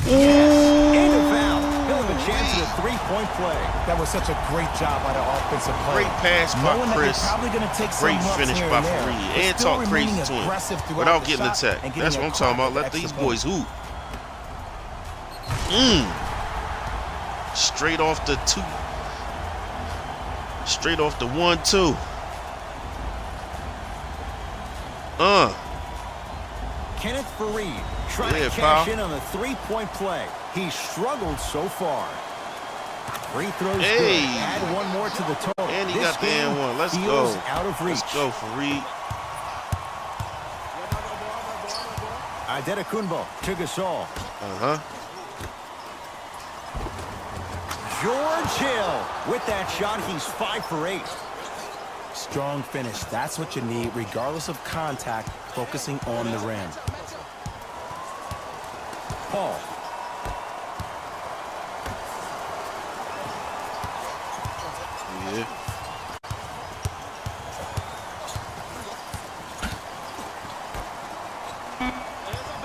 Yes, and a foul. He'll have a chance at a three-point play. That was such a great job by the offensive player. Great pass by Knowing that Chris. you're probably going to take some Great lumps finish here by and there, Fareed. but And still talk crazy remaining to him aggressive throughout without the getting shot attacked. and getting That's a what I'm talking crack about. at Let the these extra boys hoop. Straight off the 2. Straight off the 1-2. Kenneth Fareed trying to cash in on a three-point play. He struggled so far. Free throws good. Add one more to the total. And he This got the game and one. Let's feels go. out of reach. Let's go, Fareed. Adetokunbo to Gasol. George Hill with that shot. He's 5 for 8. Strong finish. That's what you need, regardless of contact, focusing on the rim. Paul. Yeah.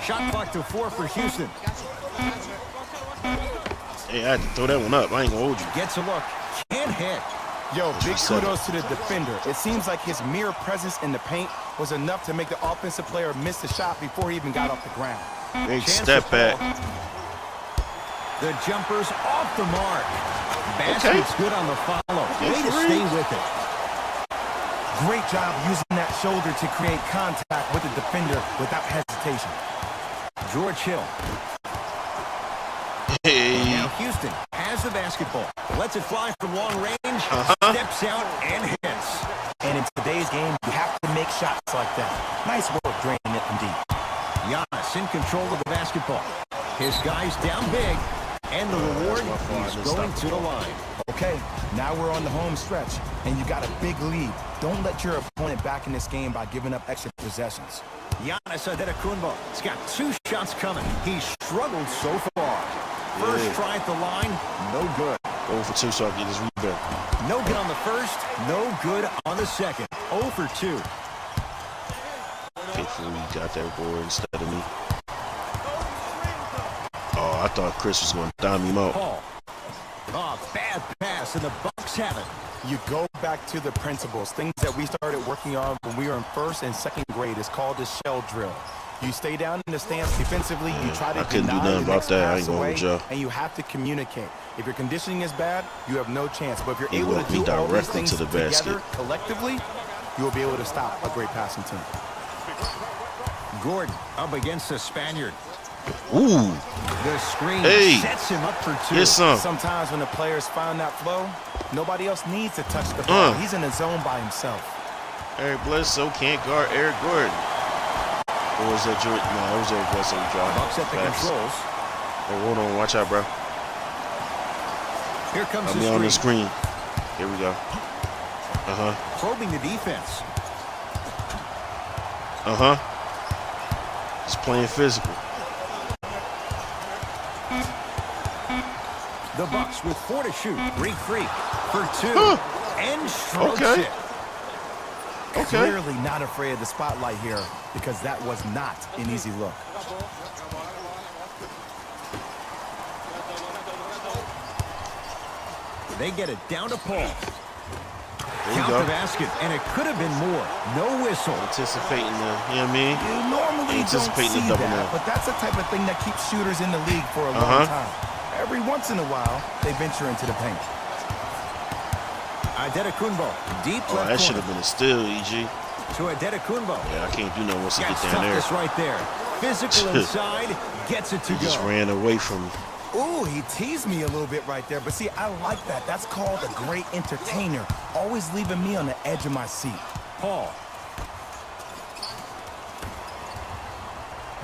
Shot clock to 4 for Houston. Hey, I had to throw that one up. I ain't gonna hold you. Gets a look. Can't hit. Yo, big kudos to the defender. It seems like his mere presence in the paint was enough to make the offensive player miss the shot before he even got off the ground. Big Chance step to back. The jumper's off the mark. Basket's good on the follow. Way to stay with it. Great job using that shoulder to create contact with the defender without hesitation. George Hill. Hey. Now Houston has the basketball. Lets it fly from long range. Steps out and hits. And in today's game, you have to make shots like that. Nice work draining it from deep. Giannis in control of the basketball. His guy's down big. And the reward, he's going to the line. Okay, now we're on the home stretch, and you got a big lead. Don't let your opponent back in this game by giving up extra possessions. Giannis Adetokunbo. He's got 2 shots coming. He struggled so far. First try at the line, no good. 0 for 2 so I can get this rebound. No good on the first, no good on the second. 0 for 2. Hopefully we got that board instead of me. Oh, I thought Chris was going to dime him out. Paul. Oh, bad pass, and the Bucks have it. You go back to the principles, things that we started working on when we were in 1st and 2nd grade. It's called the shell drill. You stay down in the stance defensively. You try to I couldn't do deny nothing the about next that. I pass ain't gonna away, hold y'all. and you have to communicate. If your conditioning is bad, you have no chance. But if you're He able walked to me do all these directly things to the together basket. collectively, you will be able to stop a great passing team. Gordon up against the Spaniard. Ooh. The screen Hey. sets him up for 2. Here's some. Sometimes when the players find that flow, nobody else needs to touch the ball. He's in the zone by himself. Eric Bledsoe can't guard Eric Gordon. Or was that Jordan? No, it was Eric Bledsoe driving. Bucks at the controls. Hey, hold on. Watch out, bro. Here comes I'll the be on the screen. screen. Here we go. Probing the defense. He's playing physical. The Bucks with 4 to shoot. Break free for 2. And strokes it. Clearly not afraid of the spotlight here because that was not an easy look. They get it down to Paul. There you Count go. the basket, and it could have been more. No whistle. Anticipating the, you know what I mean? You normally don't Anticipating see the double that, now. but that's the type of thing that keeps shooters in the league for a long time. Every once in a while, they venture into the paint. Adetokunbo, deep Oh, left that should corner. have been a steal, EG. To Adetokunbo. Yeah, I can't do nothing once he Gets get down there. toughness right there. Physical inside, gets it to He just go. ran away from me. Ooh, he teased me a little bit right there. But see, I like that. That's called a great entertainer. Always leaving me on the edge of my seat. Paul.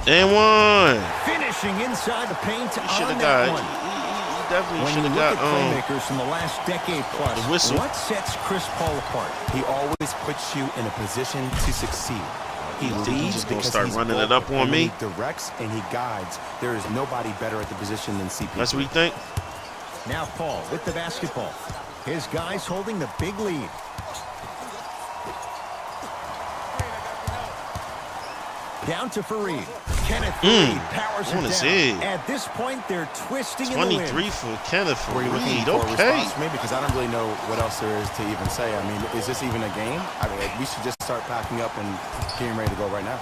And one. Finishing inside the paint He should on have that got. one. He definitely When should you have look got. at playmakers from the last decade plus, the whistle. what sets Chris Paul apart? He always puts you in a position to succeed. He You think he leads just gonna because start he's running it vocal, up on and me? He directs and he guides. There is nobody better at the position than CP. That's what you think? Now Paul with the basketball. His guys holding the big lead. Down to Fareed. Kenneth Fareed powers it down. At this point, they're twisting in the wind. 23 for Kenneth Fareed. Okay. For me, because I don't really know what else there is to even say. I mean, is this even a game? I mean, we should just start packing up and getting ready to go right now.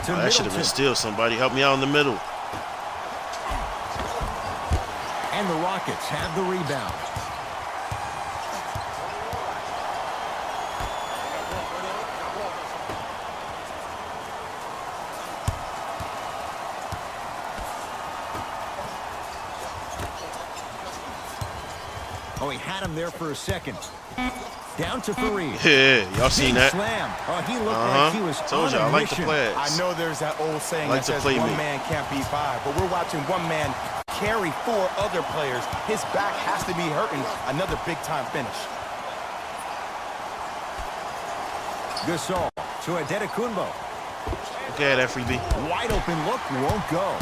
That should have been steal. Somebody help me out in the middle. And the Rockets have the rebound. Oh, he had him there for a second. Down to Fareed. Yeah, y'all seen that? Slam. Oh, he looked like he was Told you, I like the players. I know there's that old saying that says one man can't beat five, but we're watching one man carry 4 other players. His back has to be hurting. Another big-time finish. Gasol to Adetokunbo. Okay, that freebie. Wide open look, won't go.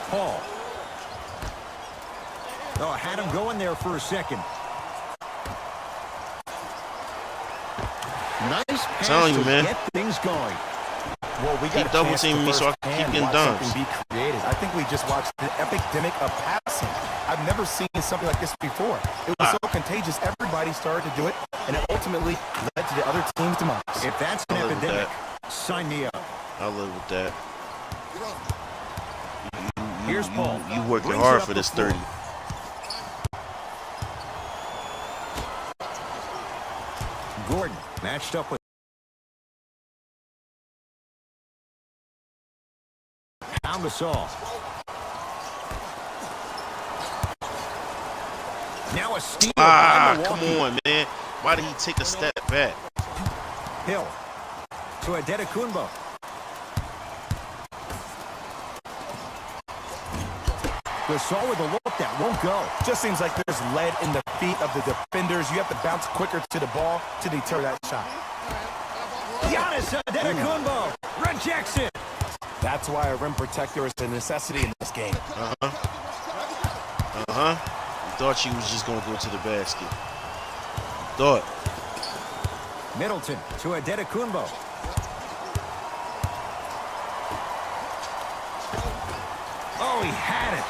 Paul. Oh, had him going there for a second. Nice pass to get things going. Well, we got keep double teaming me so I can keep getting done. Be creative. I think we just watched an epidemic of passing. I've never seen something like this before. It was so contagious. Everybody started to do it, and it ultimately led to the other team's demise. If that's an epidemic, sign me up. I'll live with that. Here's Paul. You working hard for this 30. Gordon matched up with Gasol. Now a steal. Come on, man. Why did he take a step back? Hill to Adetokunbo. Gasol with a look that won't go. Just seems like there's lead in the feet of the defenders. You have to bounce quicker to the ball to deter that shot. Giannis Adetokunbo rejects it. That's why a rim protector is a necessity in this game. Thought she was just going to go to the basket. Thought. Middleton to Adetokunbo. Oh, he had it.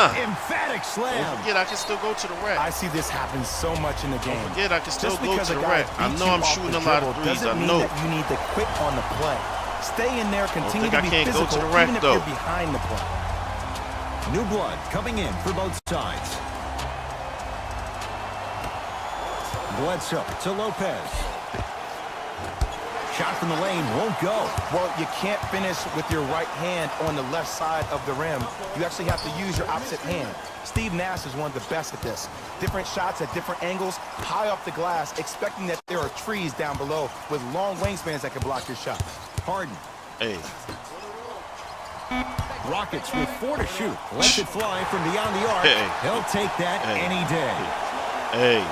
Emphatic slam. Don't forget, I can still go to the rack. I see this happen so much in the game. Don't forget, I can still go to the rack. I know I'm shooting a lot of threes. I know. That you need to quit on the play. Stay in there, continue to be physical, go to the rack, even if though. you're behind the play. New blood coming in for both sides. Bledsoe to Lopez. Shot from the lane won't go. Well, you can't finish with your right hand on the left side of the rim. You actually have to use your opposite hand. Steve Nash is one of the best at this. Different shots at different angles, high off the glass, expecting that there are trees down below with long wingspans that can block your shot. Harden. Hey. Rockets with 4 to shoot. Lets it fly from beyond the arc. Hey. He'll take that any day. Hey.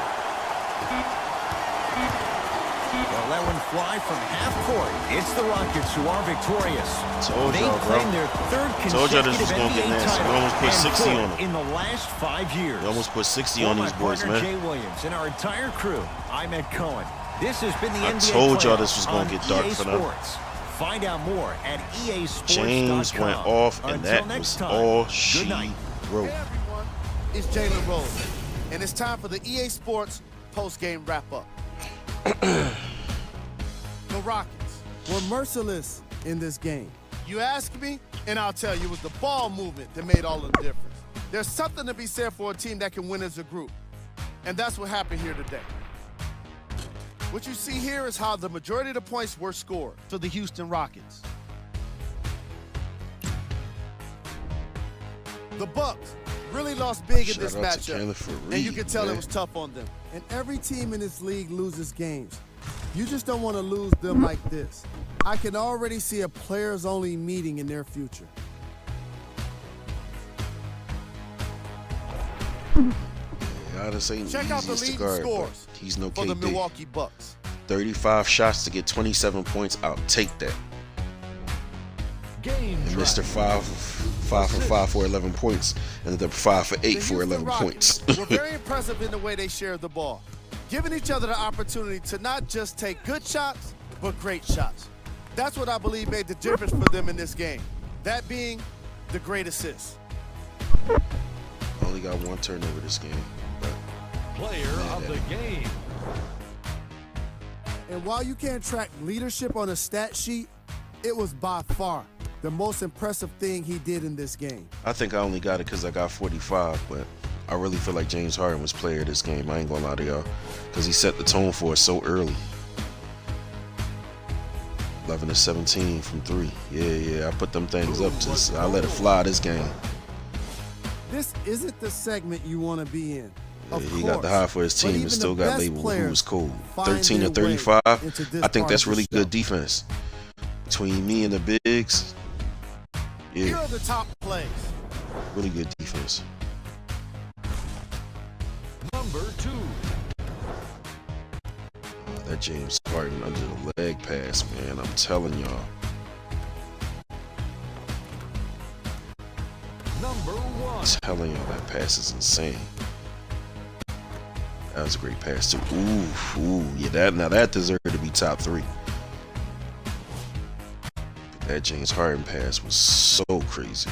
They'll let one fly from half court. It's the Rockets who are victorious. Told y'all, bro. They claim their 3rd consecutive NBA title. We almost put 60 on them. In the last 5 years. We almost put 60 on these boys, man. Jay Williams and our entire crew. I'm Ed Cohen. This has been the NBA. I told y'all this was going to get dark for them. Find out more at easports.com. James went off, and that was all she wrote. Hey everyone, it's Jalen Rose, and it's time for the EA Sports post-game wrap-up. The Rockets were merciless in this game. You ask me, and I'll tell you, it was the ball movement that made all the difference. There's something to be said for a team that can win as a group, and that's what happened here today. What you see here is how the majority of the points were scored for the Houston Rockets. The Bucks really lost big in this matchup, and you can tell it was tough on them. And every team in this league loses games. You just don't want to lose them like this. I can already see a players-only meeting in their future. Giannis ain't Check out the easiest to leading guard, scores but he's no for the KD. Milwaukee Bucks. 35 shots to get 27 points. I'll take that. Game And track. Mr. 5 for 5 for 11 points. Ended up 5 for 8 The for Houston 11 Rockets points. were very impressive in the way they shared the ball, giving each other the opportunity to not just take good shots, but great shots. That's what I believe made the difference for them in this game. That being the great assist. Only got one turnover this game. But Player of the game. And while you can't track leadership on a stat sheet, it was by far the most impressive thing he did in this game. I think I only got it because I got 45, but I really feel like James Harden was player of this game. I ain't gonna lie to y'all, because he set the tone for us so early. 11 to 17 from 3. Yeah, I put them things up. I let it fly this game. This isn't the segment you want to be in. Yeah, he got the high for his team and still got labeled who was cold. find 13 to their way 35. into this I think part that's of the really show. good defense. Between me and the bigs, Here yeah, are the top plays. really good defense. Number 2. That James Harden under the leg pass, man. I'm telling y'all. Number 1. Telling y'all that pass is insane. That was a great pass too. Ooh, yeah. That deserved to be top 3. But that James Harden pass was so crazy.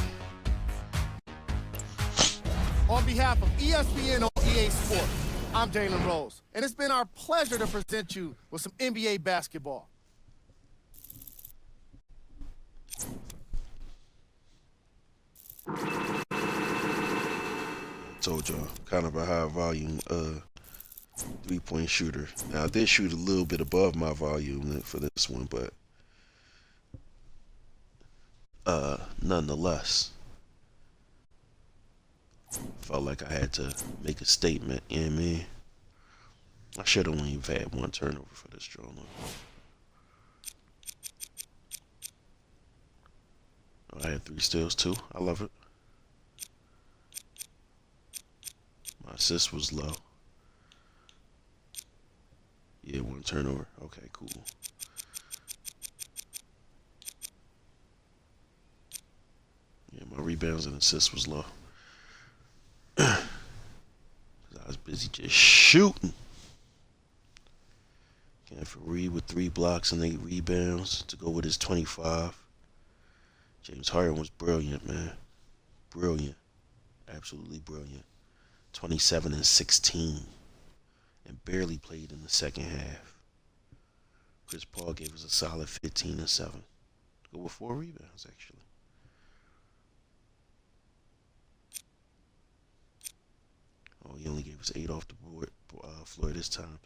On behalf of ESPN on EA Sports, I'm Jalen Rose, and it's been our pleasure to present you with some NBA basketball. Told y'all, kind of a high volume 3-point shooter. Now I did shoot a little bit above my volume for this one, but nonetheless, felt like I had to make a statement. You know what I mean? I should have only had one turnover for this drill. I had 3 steals too. I love it. My assist was low. Yeah, 1 turnover. Okay, cool. Yeah, my rebounds and assists was low. 'Cause I was busy just shooting. Came for Reed with 3 blocks and 8 rebounds to go with his 25. James Harden was brilliant, man. Brilliant. Absolutely brilliant. 27 and 16. And barely played in the second half. Chris Paul gave us a solid 15 and 7. Go with 4 rebounds, actually. Oh, he only gave us 8 off the board, floor this time.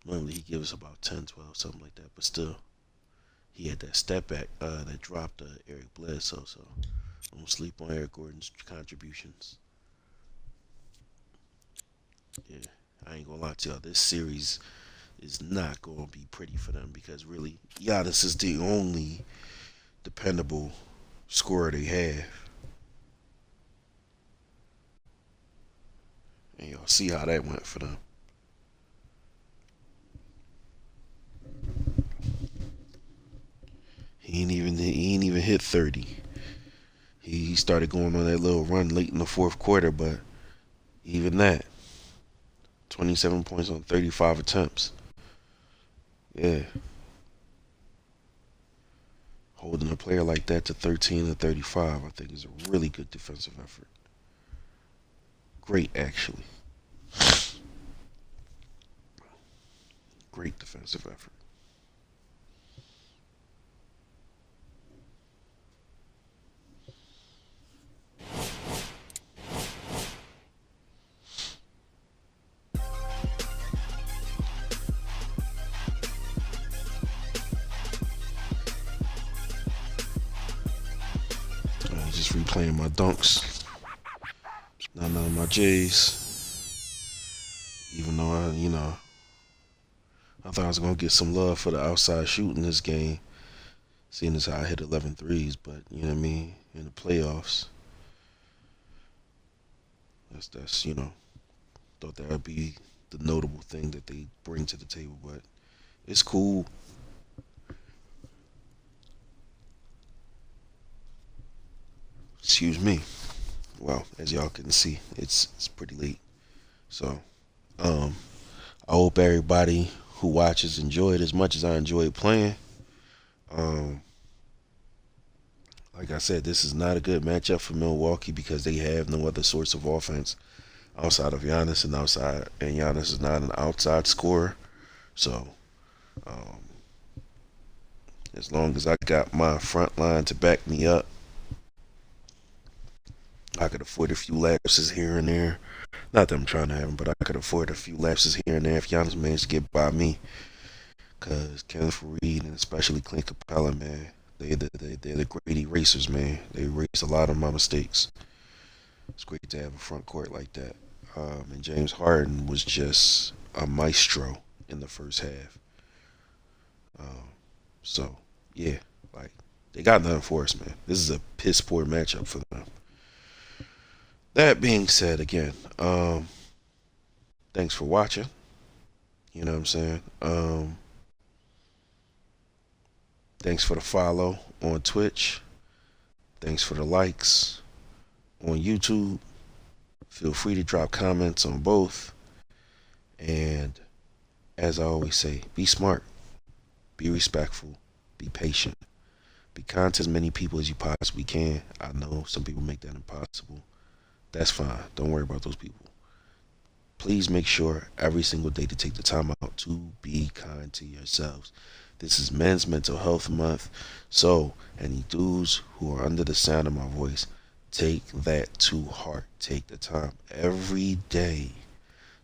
Normally he gives us about 10, 12, something like that. But still, he had that step back that dropped Eric Bledsoe. So don't sleep on Eric Gordon's contributions. Yeah, I ain't gonna lie to y'all. This series is not gonna be pretty for them because really, Giannis is the only dependable scorer they have. And y'all see how that went for them. He ain't even hit 30. He started going on that little run late in the 4th quarter, but even that, 27 points on 35 attempts. Yeah. Holding a player like that to 13 and 35, I think, is a really good defensive effort. Great, actually. Great defensive effort. Just replaying my dunks. Not none of my J's. Even though I thought I was gonna get some love for the outside shooting this game, seeing as how I hit 11 threes, but you know what I mean, in the playoffs, that's Thought that would be the notable thing that they bring to the table, but it's cool. Excuse me. Well, as y'all can see, it's pretty late. So, um, I hope everybody who watches enjoyed as much as I enjoyed playing. Um, like I said, this is not a good matchup for Milwaukee because they have no other source of offense outside of Giannis, and Giannis is not an outside scorer. So, um, as long as I got my front line to back me up, I could afford a few lapses here and there. Not that I'm trying to have them, but I could afford a few lapses here and there if Giannis managed to get by me. Because Kenneth Reed and especially Clint Capella, man, they're the great erasers, man. They erase a lot of my mistakes. It's great to have a front court like that. And James Harden was just a maestro in the first half. Um, so, yeah, like, they got nothing for us, man. This is a piss poor matchup for them. That being said, again, thanks for watching. You know what I'm saying? Thanks for the follow on Twitch. Thanks for the likes on YouTube. Feel free to drop comments on both. And as I always say, be smart, be respectful, be patient, be kind to as many people as you possibly can. I know some people make that impossible. That's fine. Don't worry about those people. Please make sure every single day to take the time out to be kind to yourselves. This is Men's Mental Health Month. So, any dudes who are under the sound of my voice, take that to heart. Take the time every day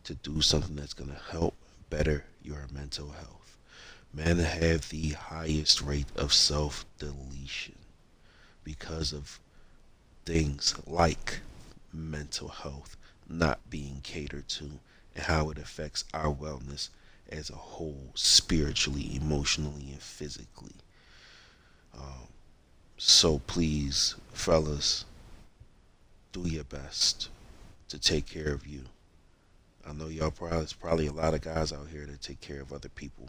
to do something that's going to help better your mental health. Men have the highest rate of self-deletion because of things like mental health not being catered to and how it affects our wellness as a whole, spiritually, emotionally, and physically. So please, fellas, do your best to take care of you. I know there's probably a lot of guys out here that take care of other people,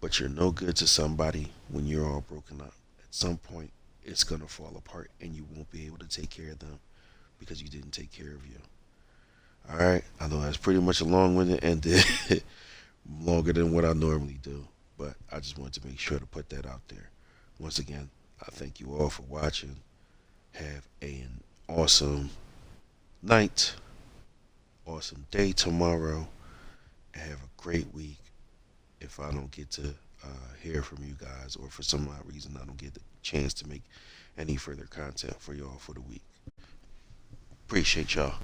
but you're no good to somebody when you're all broken up. At some point, it's gonna fall apart, and you won't be able to take care of them because you didn't take care of you. All right, I know that's pretty much a long-winded ended, longer than what I normally do, but I just wanted to make sure to put that out there. Once again, I thank you all for watching. Have an awesome night, awesome day tomorrow, and have a great week. If I don't get to hear from you guys, or for some odd reason I don't get the chance to make any further content for y'all for the week. Appreciate y'all.